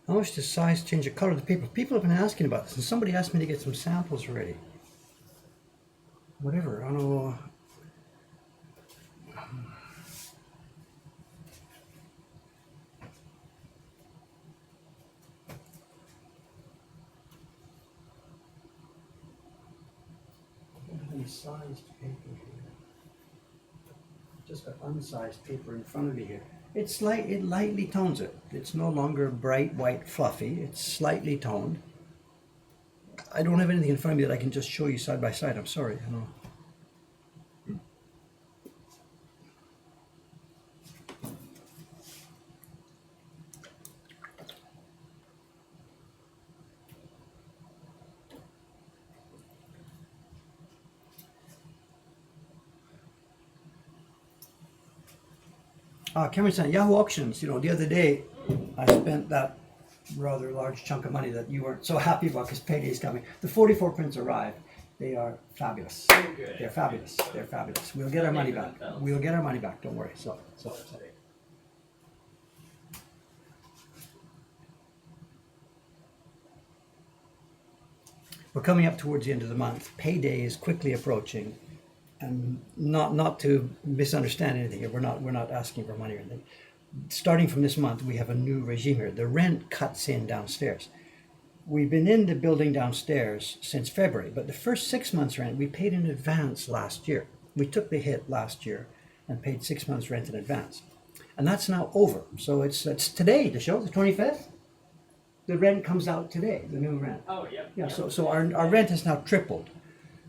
How much does size change the color of the paper? People have been asking about this, and somebody asked me to get some samples ready. Whatever, I don't know. I don't have any sized paper here. Just got unsized paper in front of me here. It lightly tones it. It's no longer bright white fluffy. It's slightly toned. I don't have anything in front of me that I can just show you side by side. I'm sorry. I know. Cameron saying Yahoo Auctions. The other day I spent that rather large chunk of money that you weren't so happy about because payday's coming. The 44 prints arrived. They are fabulous. Good. They're fabulous. They're fabulous. We'll get our money back. We'll get our money back. Don't worry. So. We're coming up towards the end of the month. Payday is quickly approaching. And not to misunderstand anything here, we're not asking for money or anything. Starting from this month, we have a new regime here. The rent cuts in downstairs. We've been in the building downstairs since February, but the first 6 months rent we paid in advance last year. We took the hit last year and paid 6 months rent in advance. And that's now over. So it's today, the show, the 25th. The rent comes out today, the new rent. Oh, yeah. Yeah, so our rent has now tripled.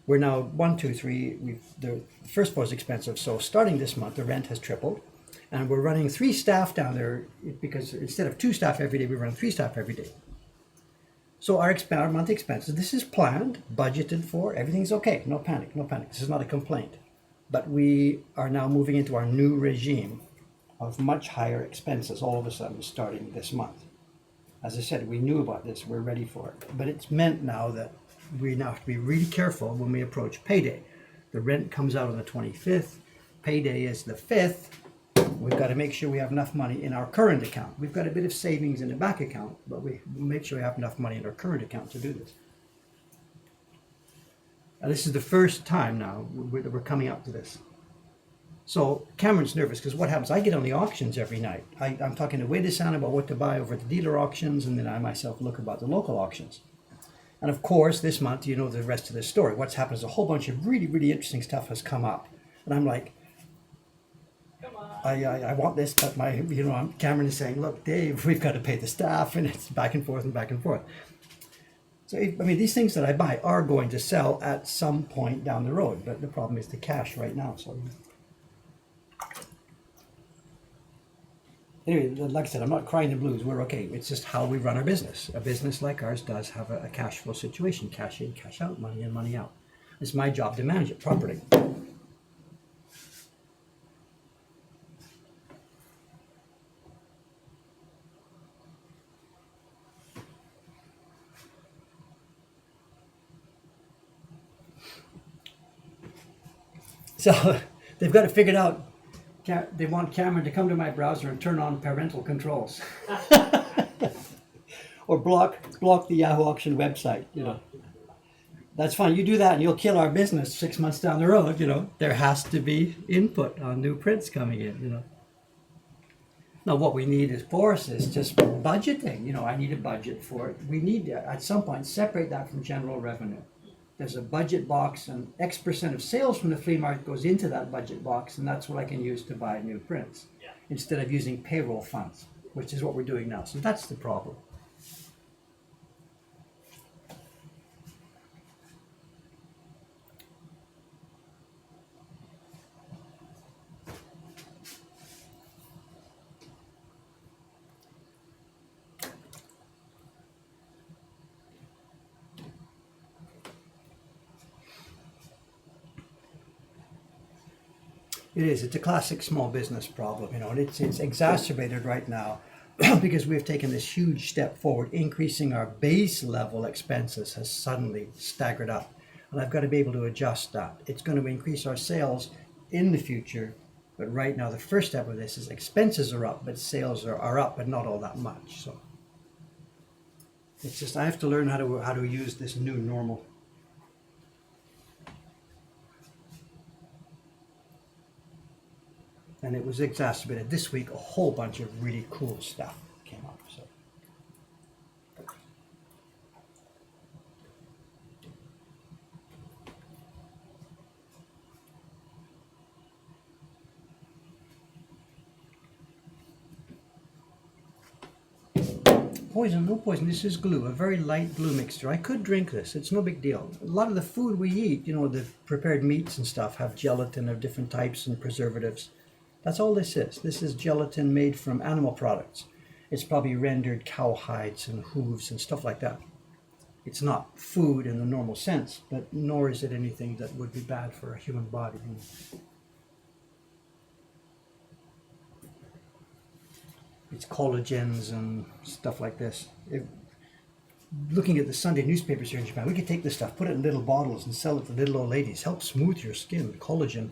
We're now 1, 2, 3. The first floor is expensive, so starting this month, the rent has tripled, and we're running 3 staff down there because instead of 2 staff every day, we run 3 staff every day. So our monthly expenses. This is planned, budgeted for. Everything's okay. No panic. No panic. This is not a complaint, but we are now moving into our new regime of much higher expenses all of a sudden starting this month. As I said, we knew about this. We're ready for it, but it's meant now that we now have to be really careful when we approach payday. The rent comes out on the 25th. Payday is the 5th. We've got to make sure we have enough money in our current account. We've got a bit of savings in the back account, but we make sure we have enough money in our current account to do this. And this is the first time now that we're coming up to this. So Cameron's nervous because what happens, I get on the auctions every night. I'm talking to Wade-san about what to buy over at the dealer auctions, and then I myself look about the local auctions. And of course, this month, you know the rest of the story. What's happened is a whole bunch of really, really interesting stuff has come up. And I'm like, I want this, but Cameron is saying, look, Dave, we've got to pay the staff, and it's back and forth and back and forth. So, these things that I buy are going to sell at some point down the road, but the problem is the cash right now. So, anyway, like I said, I'm not crying the blues. We're okay. It's just how we run our business. A business like ours does have a cash flow situation: cash in, cash out, money in, money out. It's my job to manage it properly. So they've got it figured out. They want Cameron to come to my browser and turn on parental controls, or block the Yahoo Auction website. That's fine. You do that, and you'll kill our business 6 months down the road. There has to be input on new prints coming in. Now, what we need is just budgeting. I need a budget for it. We need to, at some point, separate that from general revenue. There's a budget box, and X% of sales from the flea market goes into that budget box, and that's what I can use to buy new prints, instead of using payroll funds, which is what we're doing now. So that's the problem. It is. It's a classic small business problem, and it's exacerbated right now because we've taken this huge step forward. Increasing our base level expenses has suddenly staggered up, and I've got to be able to adjust that. It's going to increase our sales in the future, but right now the first step of this is expenses are up, but sales are up, but not all that much. So it's just I have to learn how to use this new normal. And it was exacerbated this week. A whole bunch of really cool stuff came up. So poison, no poison. This is glue, a very light glue mixture. I could drink this. It's no big deal. A lot of the food we eat, the prepared meats and stuff, have gelatin of different types and preservatives. That's all this is. This is gelatin made from animal products. It's probably rendered cow hides and hooves and stuff like that. It's not food in the normal sense, but nor is it anything that would be bad for a human body. It's collagens and stuff like this. Looking at the Sunday newspapers here in Japan, we could take this stuff, put it in little bottles, and sell it to little old ladies. Help smooth your skin. Collagen.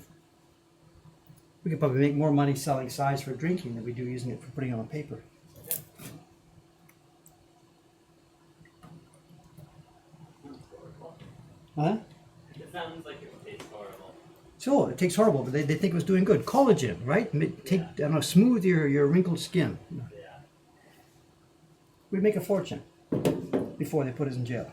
We could probably make more money selling size for drinking than we do using it for putting on paper. Huh? It sounds like it tastes horrible. So it tastes horrible, but they think it was doing good. Collagen, right? Smooth your wrinkled skin. Yeah. We'd make a fortune before they put us in jail.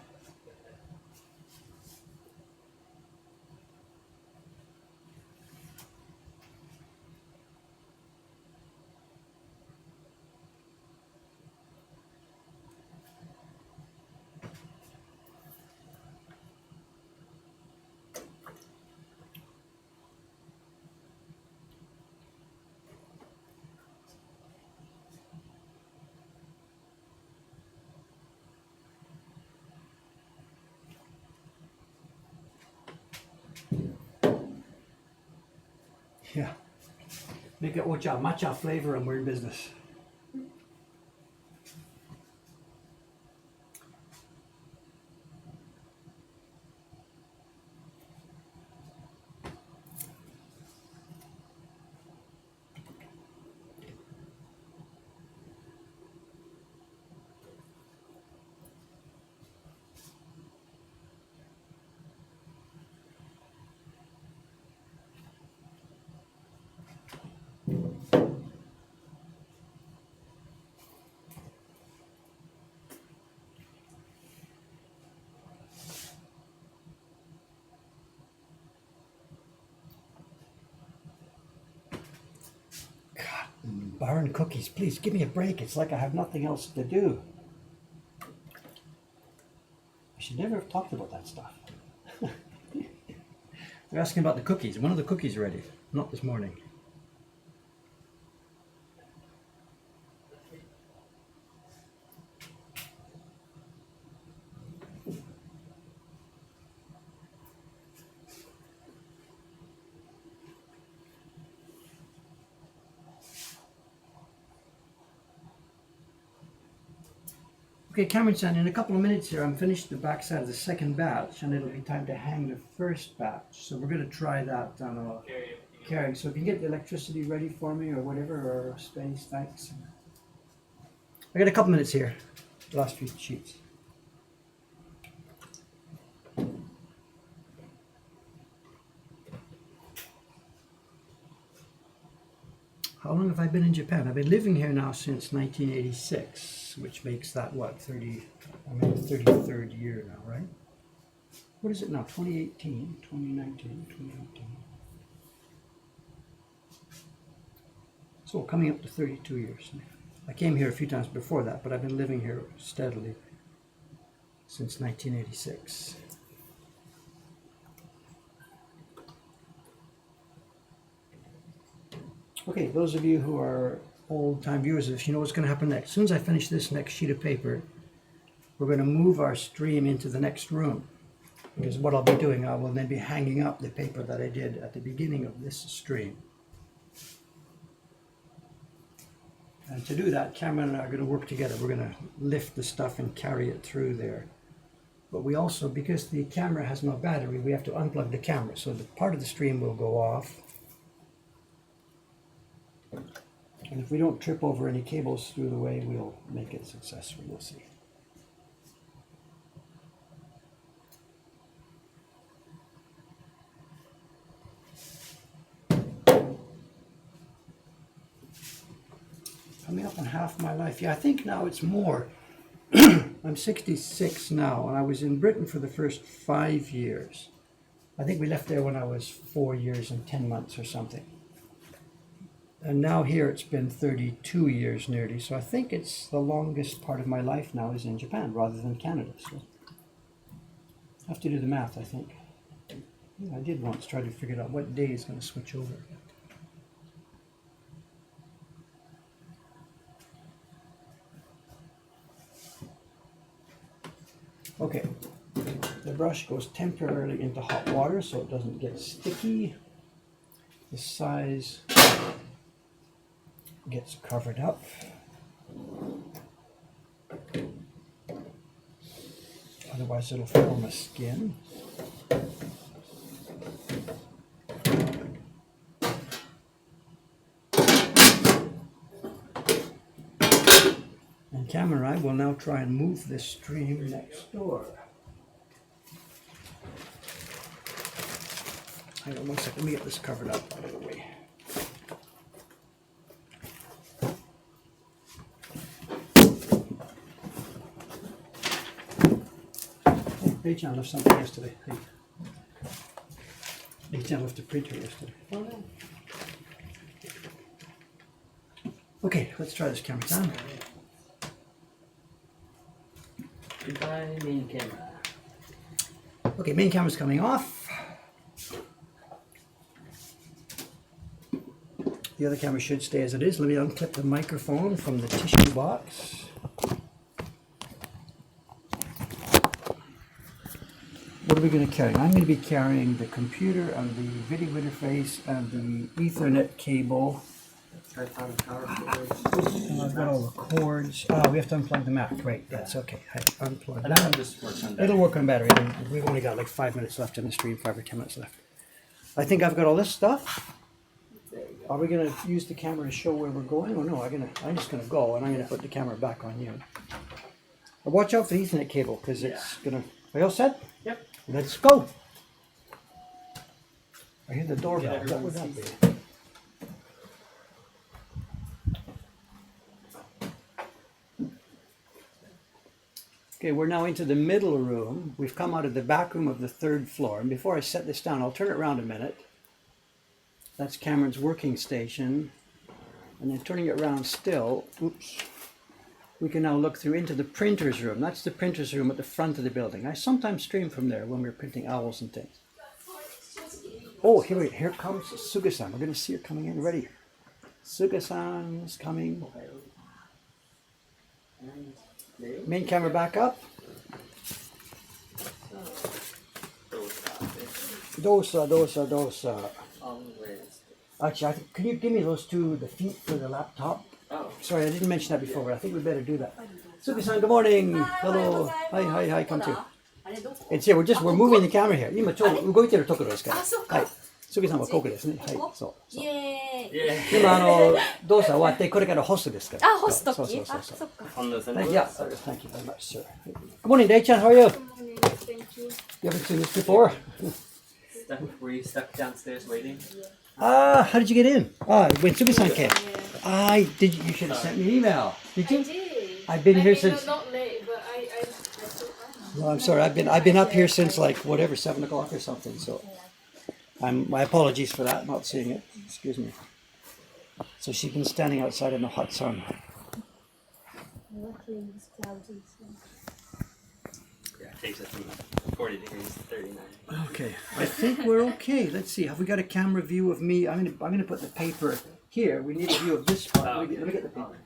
Yeah. Make it matcha flavor and we're in business. Bar and cookies, please give me a break. It's like I have nothing else to do. I should never have talked about that stuff. They're asking about the cookies. One of the cookies ready, not this morning. Okay, Cameron said in a couple of minutes here, I'm finished the backside of the second batch, and it'll be time to hang the first batch. So we're going to try that on a carrying. So if you can get the electricity ready for me or whatever, or space, thanks. I got a couple minutes here. The last few sheets. How long have I been in Japan? I've been living here now since 1986, which makes that what, 30, I'm in the 33rd year now, right? What is it now, 2018, 2019, 2018. So coming up to 32 years. I came here a few times before that, but I've been living here steadily since 1986. Okay, those of you who are old-time viewers, if you know what's going to happen next. As soon as I finish this next sheet of paper, we're going to move our stream into the next room. Because what I'll be doing, I will then be hanging up the paper that I did at the beginning of this stream. And to do that, Cameron and I are going to work together. We're going to lift the stuff and carry it through there. But we also, because the camera has no battery, we have to unplug the camera. So the part of the stream will go off. And if we don't trip over any cables through the way, we'll make it successful. We'll see. Coming up on half my life. Yeah, I think now it's more. I'm 66 now, and I was in Britain for the first 5 years. I think we left there when I was 4 years and 10 months or something. And now here it's been 32 years nearly, so I think it's the longest part of my life now is in Japan rather than Canada. So I have to do the math, I think. Yeah, I did once try to figure out what day is going to switch over. Okay, the brush goes temporarily into hot water so it doesn't get sticky. The size gets covered up. Otherwise it'll form a skin. And Cameron and I will now try and move this stream next door. Hang on one second, let me get this covered up out of the way. Hey-chan left something yesterday. Hey-chan left a printer yesterday. Oh no. Okay, let's try this camera down. Goodbye, main camera. Okay, main camera's coming off. The other camera should stay as it is. Let me unclip the microphone from the tissue box. What are we going to carry? I'm going to be carrying the computer and the video interface and the Ethernet cable. And I've got all the cords. We have to unplug the Mac. Right, that's okay. I unplug that. Just works on battery. It'll work on battery. We've only got like 5 minutes left in the stream, 5 or 10 minutes left. I think I've got all this stuff. Are we going to use the camera to show where we're going? Or no, I'm just going to go and I'm going to put the camera back on you. But watch out for the Ethernet cable because it's going to... Are you all set? Yep. Let's go. I hear the doorbell. What would that be? Okay, we're now into the middle room. We've come out of the back room of the 3rd floor. And before I set this down, I'll turn it around a minute. That's Cameron's working station. And then turning it around still, oops, we can now look through into the printer's room. That's the printer's room at the front of the building. I sometimes stream from there when we're printing owls and things. Oh, here comes Suga-san. We're going to see her coming in. Ready? Suga-san is coming. Main camera back up. Dosa, dosa, dosa. Actually, can you give me those two, the feet for the laptop? Oh. Sorry, I didn't mention that before, but I think we better do that. Suki-san, good morning. Hello. Hi, come to. It's here. We're moving the camera here. 今ちょうど動いてるところですから。はい。Suki-san はここですね。はい。そう。今動作終わってこれからホストですから。干すとき。そう。Yeah. Thank you very much, sir. Good morning, Day-chan. How are you? Good morning, thank you. You haven't seen this before? Were you stuck downstairs waiting? How did you get in? When Suki-san came. You should have sent me an email. Did you? I did. I've been here since. Not late, but I No, I'm sorry. I've been up here since like whatever 7 o'clock or something. So, my apologies for that. Not seeing it. Excuse me. So she's been standing outside in the hot sun. Luckily it's cloudy. Yeah, it takes us from 40 degrees to 39. Okay, I think we're okay. Let's see. Have we got a camera view of me? I'm gonna put the paper here. We need a view of this spot. Let me get the paper.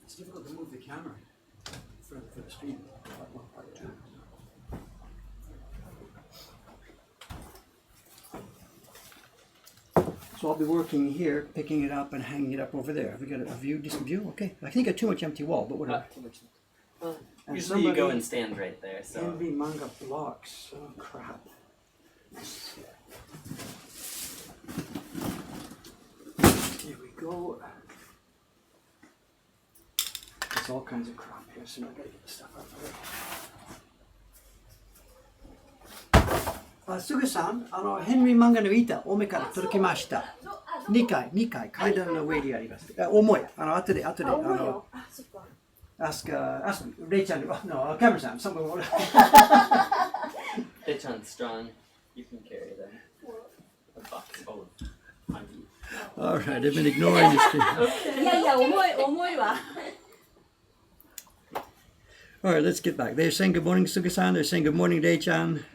It's difficult to move the camera for the stream. So I'll be working here, picking it up and hanging it up over there. Have we got a view, decent view? Okay. I think I got too much empty wall, but whatever. Too much. Well, And usually you go and stand right there. So. Envy manga blocks. Oh crap. Here we go. There's all kinds of crap here, so I gotta get the stuff out of the way. Suga-san, ヘンリー漫画の板、多めから届きました。2回、階段の上にあります。重い。後で、そっか。ask Ray-chan, no, camera-san, someone. Ray-chan's strong. You can carry them. A box full of honey. All right, I've been ignoring this thing. いや、重いわ。All right, let's get back. They're saying good morning, Suga-san. They're saying good morning, Ray-chan.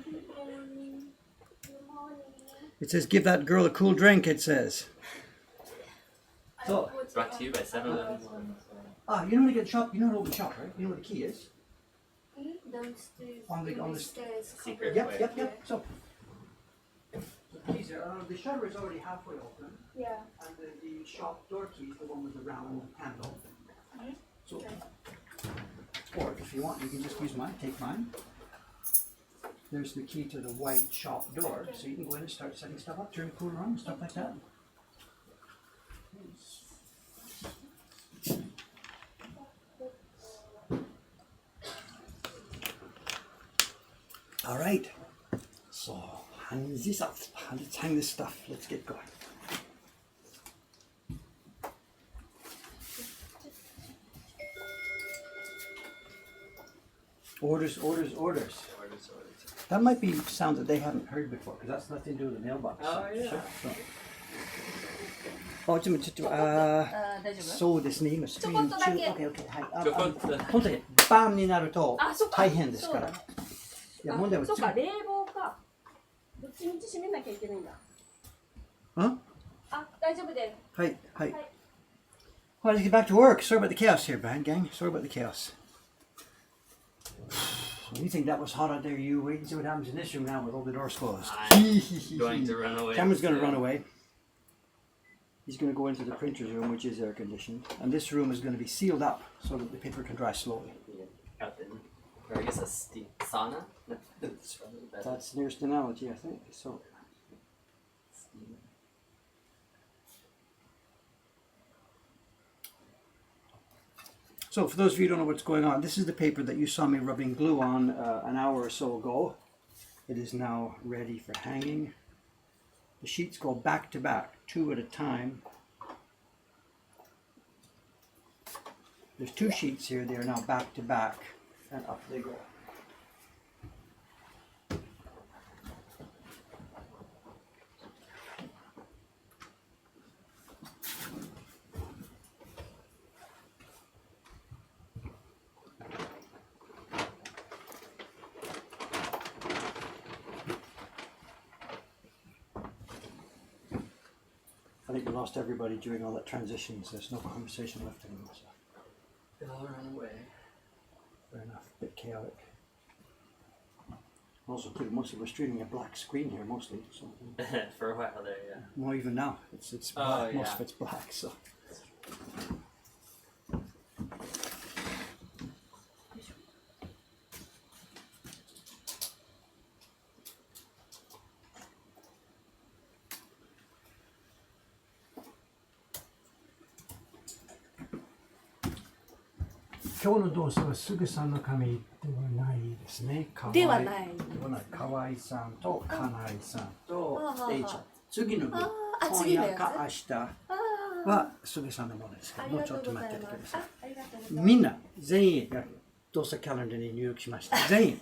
It says, give that girl a cool drink, it says. So, Brought to you by 7-Eleven. you know how to get shop, you know how to open shop, right? You know what the key is? Downstairs. On the stairs. Secret. Yep. So, the keys are, the shutter is already halfway open. Yeah. And the shop door key is the one with the round handle. So, or if you want, you can just use mine, take mine. There's the key to the white shop door, so you can go in and start setting stuff up, turn the cooler on, stuff like that. All right, so hang this up. Let's hang this stuff. Let's get going. Orders. That might be sound that they haven't heard before, because that's nothing to do with the mailbox. Oh, yeah. Sure. ちょっとそうですね、今スクリーン中、OK、はい。本当にバンになると大変ですから。いや、問題はそうか、冷房か。どっちみち閉めなきゃいけないんだ。大丈夫です。はい。Well, let's get back to work. Sorry about the chaos here, gang. Sorry about the chaos. You think that was hot out there, you? Wait and see what happens in this room now with all the doors closed. I'm going to run away. Cameron's going to run away. He's going to go into the printer's room, which is air conditioned. And this room is going to be sealed up so that the paper can dry slowly. Or I guess a steam sauna? That's nearest analogy, I think. So. So for those of you who don't know what's going on, this is the paper that you saw me rubbing glue on an hour or so ago. It is now ready for hanging. The sheets go back to back, 2 at a time. There's 2 sheets here, they are now back to back, and up they go. I think we lost everybody during all that transition, so there's no conversation left anymore. So. They all run away. Fair enough. A bit chaotic. Also, too, mostly we're streaming a black screen here, mostly. So. For a while there, yeah. Well, even now, it's Oh, black. yeah. Most of it's black. So.今日の動作はすぐさんの神ではないですね。ではない。ではない。河合さんと金井さんとあレイちゃん。次の分、あ今次のやつ夜か明日はすぐさんのものですけど、もうちょっと待っててください。ありがとうございます。みんな全員動作キャレンダーに入力しました。全員。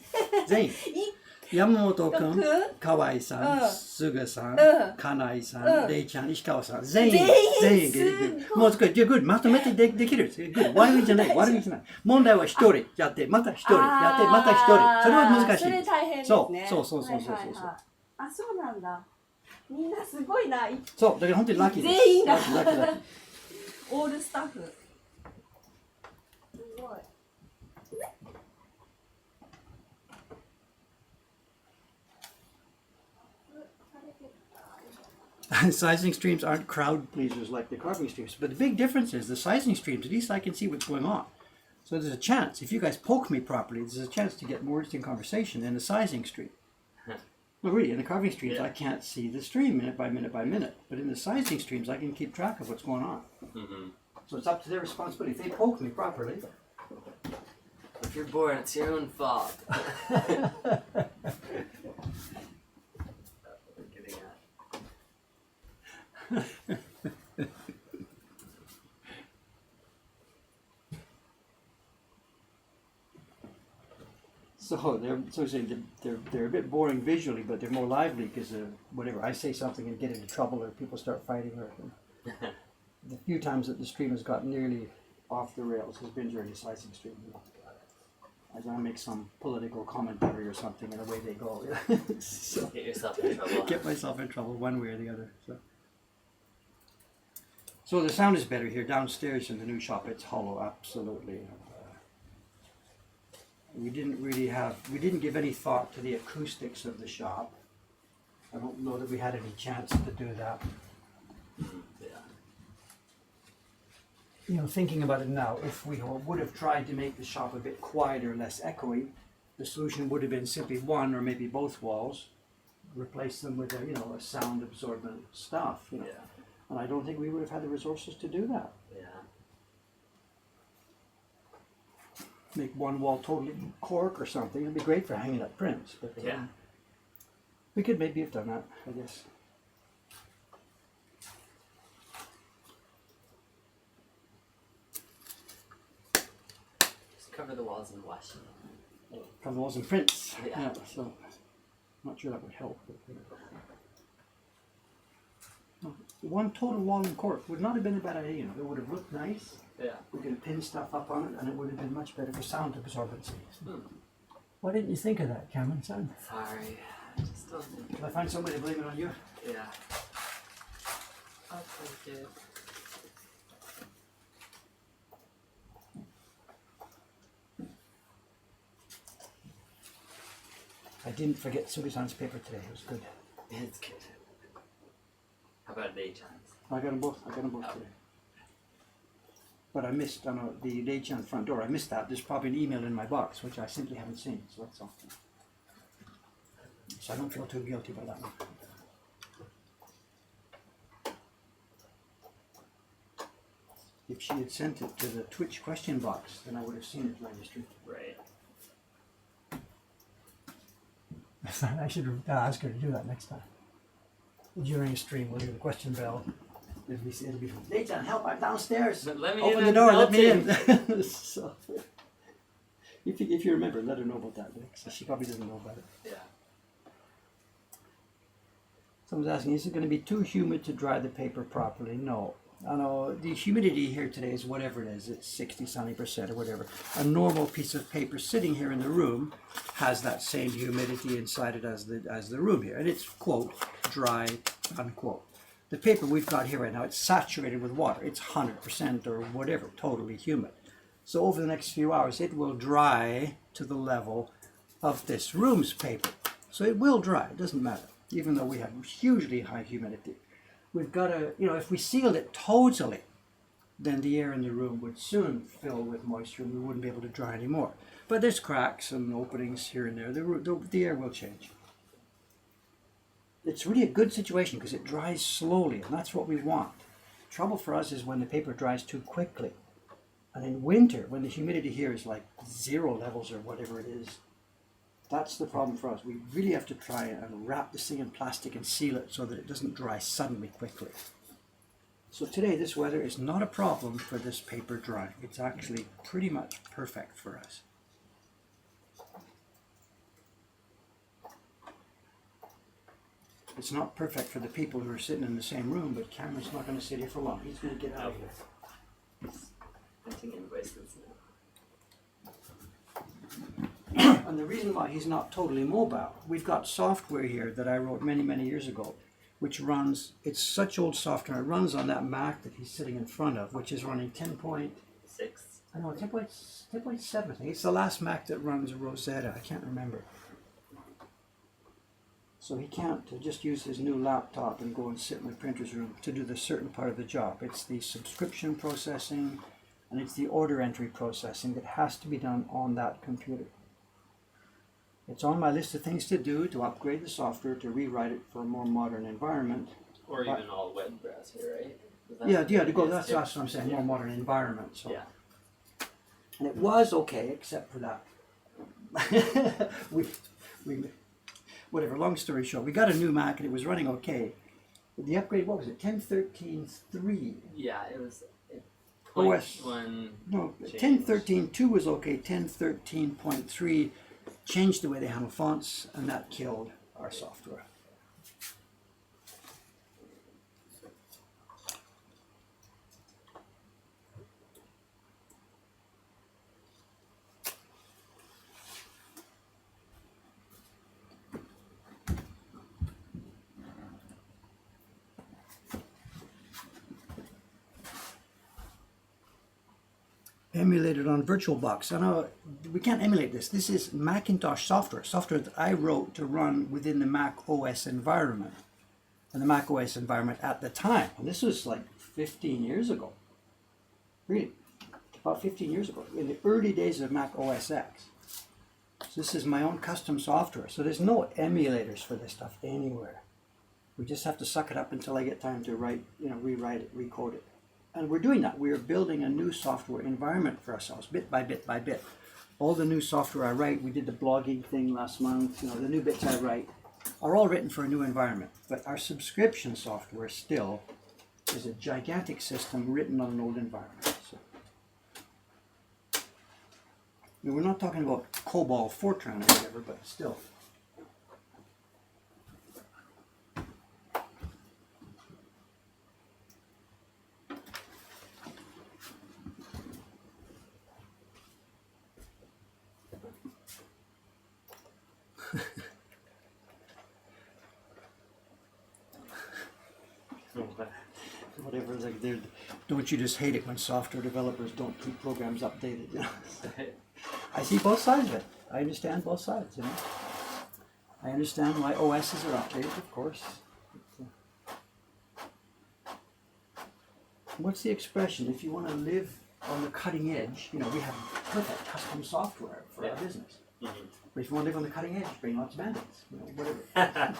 山本君、河合さん、すぐさん、金井さん、レイちゃん、石川さん、全員。もうgood。まとめてできる。good。悪いじゃない。問題は一人やって、また一人やって、また一人。それは難しい。それ大変ですね。そう。あ、そうなんだ。みんなすごいな。そう、だから本当にラッキーです。全員がラッキー。オールスタッフ。すごい。Sizing streams aren't crowd pleasers like the carving streams, but the big difference is the sizing streams, at least I can see what's going on. So there's a chance, if you guys poke me properly, there's a chance to get more interesting conversation in the sizing stream. No, really, in the carving streams, I can't see the stream minute by minute by minute, but in the sizing streams, I can keep track of what's going on. So it's up to their responsibility. If they poke me properly. If you're bored, it's your own fault. They're a bit boring visually, but they're more lively because whatever I say something and get into trouble or people start fighting or the few times that the stream has got nearly off the rails has been during the sizing stream. As I make some political commentary or something and away they go. So, Get yourself in trouble. Get myself in trouble one way or the other. So the sound is better here downstairs in the new shop. It's hollow, absolutely. We didn't give any thought to the acoustics of the shop. I don't know that we had any chance to do that. You know, thinking about it now, if we would have tried to make the shop a bit quieter, less echoey, the solution would have been simply one or maybe both walls, replace them with a sound absorbent stuff. You know. Yeah. And I don't think we would have had the resources to do that. Yeah. Make one wall totally cork or something. It'd be great for hanging up prints. But we could maybe have done that, I guess. Just cover the walls in washi. Cover the walls in prints. Yeah. So I'm not sure that would help. But, one total wall in cork would not have been a bad idea. It would have looked nice. Yeah. We could have pinned stuff up on it, and it would have been much better for sound absorbency. Why didn't you think of that, Cameron, son? Sorry. I just don't think. Can I find somebody to blame it on you? Yeah. I'll take it. I didn't forget Sugi-san's paper today. It was good. It's good. How about day chance? I got them both. Today. But I missed the Day-chan front door. I missed that. There's probably an email in my box, which I simply haven't seen. So that's all. So I don't feel too guilty about that one. If she had sent it to the Twitch question box, then I would have seen it registered. Right. I should ask her to do that next time. During a stream, we'll hear the question bell. It'll be Day-chan, help! I'm downstairs. But let me Open in the door. Let me in. melting. So, if you remember, let her know about that. So she probably doesn't know about it. Yeah. Someone's asking, is it going to be too humid to dry the paper properly? No. I know the humidity here today is whatever it is. It's 60-something% or whatever. A normal piece of paper sitting here in the room has that same humidity inside it as the room here, and it's quote dry unquote. the paper we've got here right now, it's saturated with water. It's 100% or whatever, totally humid. So over the next few hours, it will dry to the level of this room's paper. So it will dry, it doesn't matter, even though we have hugely high humidity. We've got to, if we sealed it totally, then the air in the room would soon fill with moisture and we wouldn't be able to dry anymore. But there's cracks and openings here and there. The air will change. It's really a good situation because it dries slowly, and that's what we want. Trouble for us is when the paper dries too quickly. And in winter, when the humidity here is like 0 levels or whatever it is, that's the problem for us. We really have to try and wrap this thing in plastic and seal it so that it doesn't dry suddenly quickly. So today, this weather is not a problem for this paper drying. It's actually pretty much perfect for us. It's not perfect for the people who are sitting in the same room, but Cameron's not going to sit here for long. He's going to get out of here. Printing invoices now. And the reason why he's not totally mobile, we've got software here that I wrote many, many years ago, which runs, it's such old software, it runs on that Mac that he's sitting in front of, which is running 10.6. I know, 10.7, I think. It's the last Mac that runs Rosetta. I can't remember. So he can't just use his new laptop and go and sit in the printer's room to do the certain part of the job. It's the subscription processing and it's the order entry processing that has to be done on that computer. It's on my list of things to do to upgrade the software, to rewrite it for a more modern environment. Or even all web browser, right? To go, that's what I'm saying, more modern environment. So. Yeah. And it was okay, except for that. Whatever, long story short, we got a new Mac and it was running okay. But the upgrade, what was it, 10.13.3? Yeah, it was OS. 0.1. No, 10.13.2 was okay, 10.13.3 changed the way they handle fonts, and that killed our software. Emulated on VirtualBox. I know we can't emulate this. This is Macintosh software that I wrote to run within the Mac OS environment. And the Mac OS environment at the time. And this was like 15 years ago. Really, about 15 years ago, in the early days of Mac OS X. So this is my own custom software. So there's no emulators for this stuff anywhere. We just have to suck it up until I get time to write, rewrite it, recode it. And we're doing that. We are building a new software environment for ourselves, bit by bit by bit. All the new software I write, we did the blogging thing last month, the new bits I write are all written for a new environment. But our subscription software still is a gigantic system written on an old environment. So, we're not talking about COBOL, Fortran or whatever, but still. Whatever, don't you just hate it when software developers don't keep programs updated? I see both sides of it. I understand both sides. I understand why OSs are updated, of course. What's the expression? If you want to live on the cutting edge, we have perfect custom software for our business. Mm-hmm. But if you want to live on the cutting edge, bring lots of band-aids, whatever.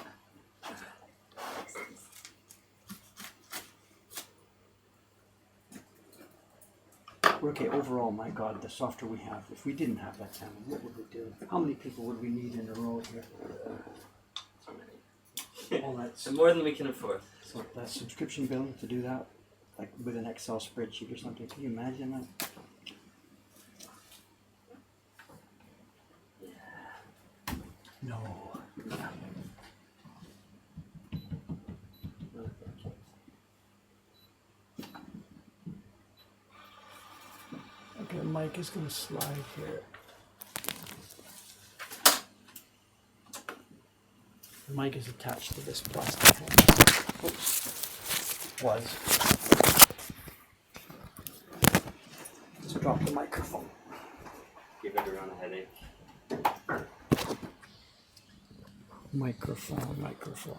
Okay, overall, my God, the software we have, if we didn't have that, Sam, what would we do? How many people would we need in a row here? So many. All that's more than we can afford. So that subscription billing to do that, like with an Excel spreadsheet or something, can you imagine that? Yeah. No. Okay, the mic is going to slide here. The mic is attached to this plastic handle. Oops. was. Just drop the microphone. Give everyone a headache. Microphone.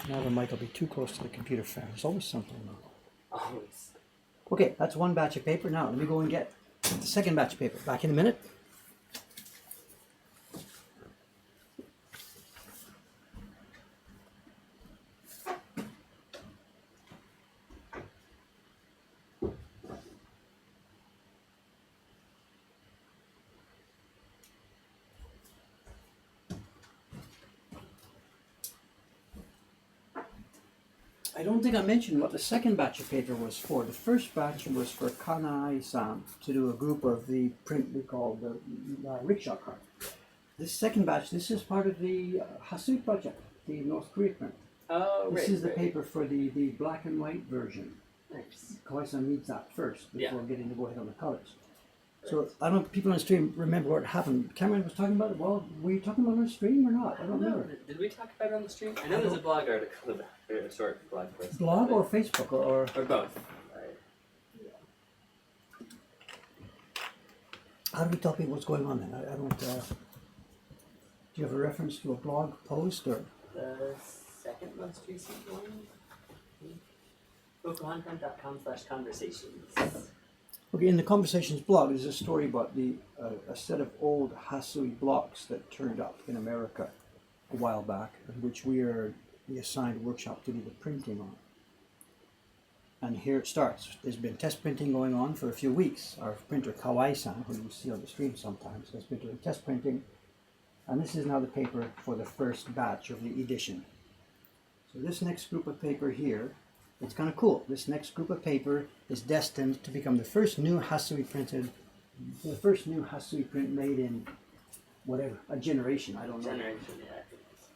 Now the mic will be too close to the computer fan. There's always something wrong. Always. Okay, that's one batch of paper. Now let me go and get the second batch of paper. Back in a minute. I don't think I mentioned what the second batch of paper was for. The first batch was for Kanai-san to do a group of the print we call the rickshaw cart. This second batch, this is part of the Hasui project, the North Korea print. Oh, This is the paper for the black and white version. Nice. Kawai-san needs that first before Yeah. getting to go ahead on the colors. So I don't know if people on the stream remember what happened. Cameron was talking about it. Well, were you talking about it on the stream or not? I don't No, remember. did we talk about it on the stream? I know there's a blog article about a short blog post. Blog or about Facebook it. Or both. how do we tell people what's going on then? I don't. Do you have a reference to a blog post or? The second most recent one. Mokuhankan.com/conversations. Okay, in the Conversations blog, there's a story about a set of old Hasui blocks that turned up in America a while back, which we are the assigned workshop to do the printing on. And here it starts. There's been test printing going on for a few weeks. Our printer Kawai-san, who you see on the stream sometimes, has been doing test printing. And this is now the paper for the first batch of the edition. So this next group of paper here, it's kind of cool. This next group of paper is destined to become the first new Hasui print made in whatever, a generation, I don't know. Generation, yeah. I think it's-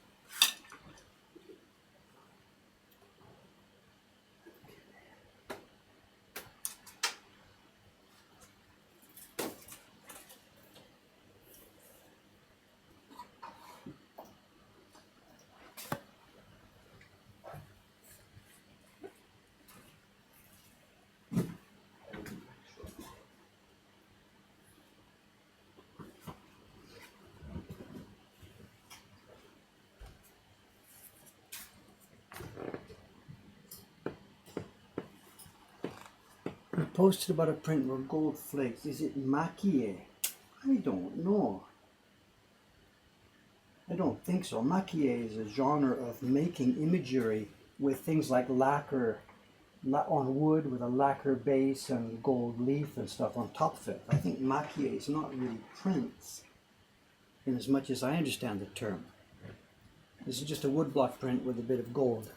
We posted about a print where gold flakes. Is it makie? I don't know. I don't think so. Makie is a genre of making imagery with things like lacquer on wood with a lacquer base and gold leaf and stuff on top of it. I think makie is not really prints in as much as I understand the term. This is just a woodblock print with a bit of gold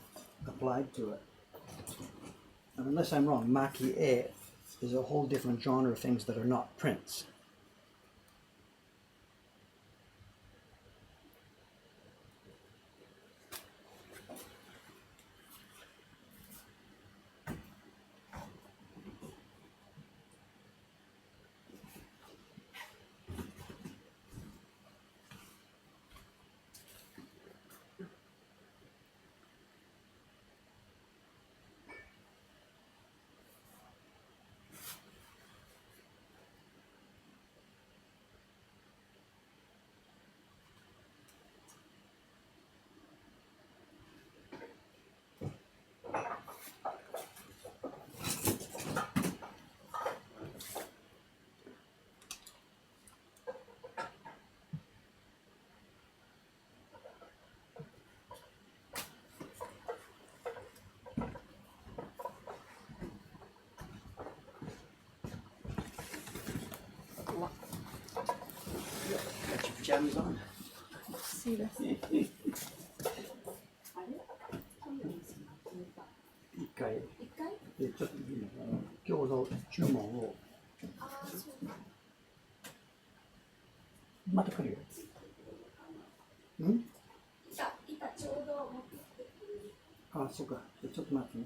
applied to it. And unless I'm wrong, makie is a whole different genre of things that are not prints. Got your pajamas on? しいです。一回、一回？ちょっと今日の注文をああ、そうか。また来るよ。板ちょうど持ってきてくれる。あ、そうか。じゃあちょっと待ってね。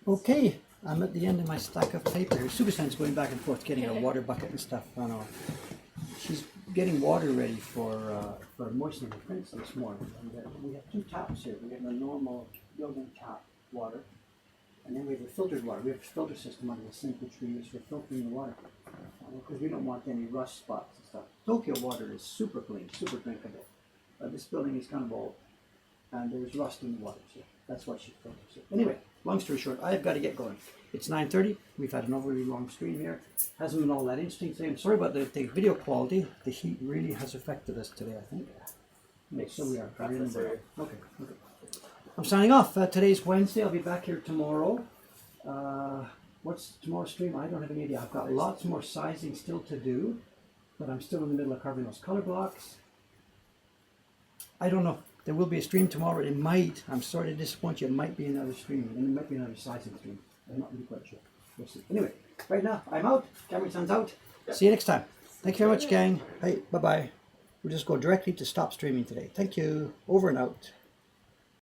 Okay, I'm at the end of my stack of paper here. Subasan's going back and forth getting a water bucket and stuff. I know. She's getting water ready for moistening the prints this morning. And we have two taps here. We have a normal building tap water, and then we have a filtered water. We have a filter system under the sink which we use for filtering the water because we don't want any rust spots and stuff. Tokyo water is super clean, super drinkable. This building is kind of old, and there's rust in the water, so that's why she filters it. Anyway, long story short, I've got to get going. It's 9:30. We've had an overly long stream here. Hasn't been all that interesting today. I'm sorry about the video quality. The heat really has affected us today, I think. Okay, so we are. Okay. I'm signing off. Today's Wednesday. I'll be back here tomorrow. What's tomorrow's stream? I don't have any idea. I've got lots more sizing still to do, but I'm still in the middle of carving those color blocks. I don't know. There will be a stream tomorrow. It might, I'm sorry to disappoint you, it might be another stream. And it might be another sizing stream. I'm not really quite sure. We'll see. Anyway, right now, I'm out. Camera sun's out. See you next time. Thank you very much, gang. Hey, bye-bye. We'll just go directly to stop streaming today. Thank you. Over and out.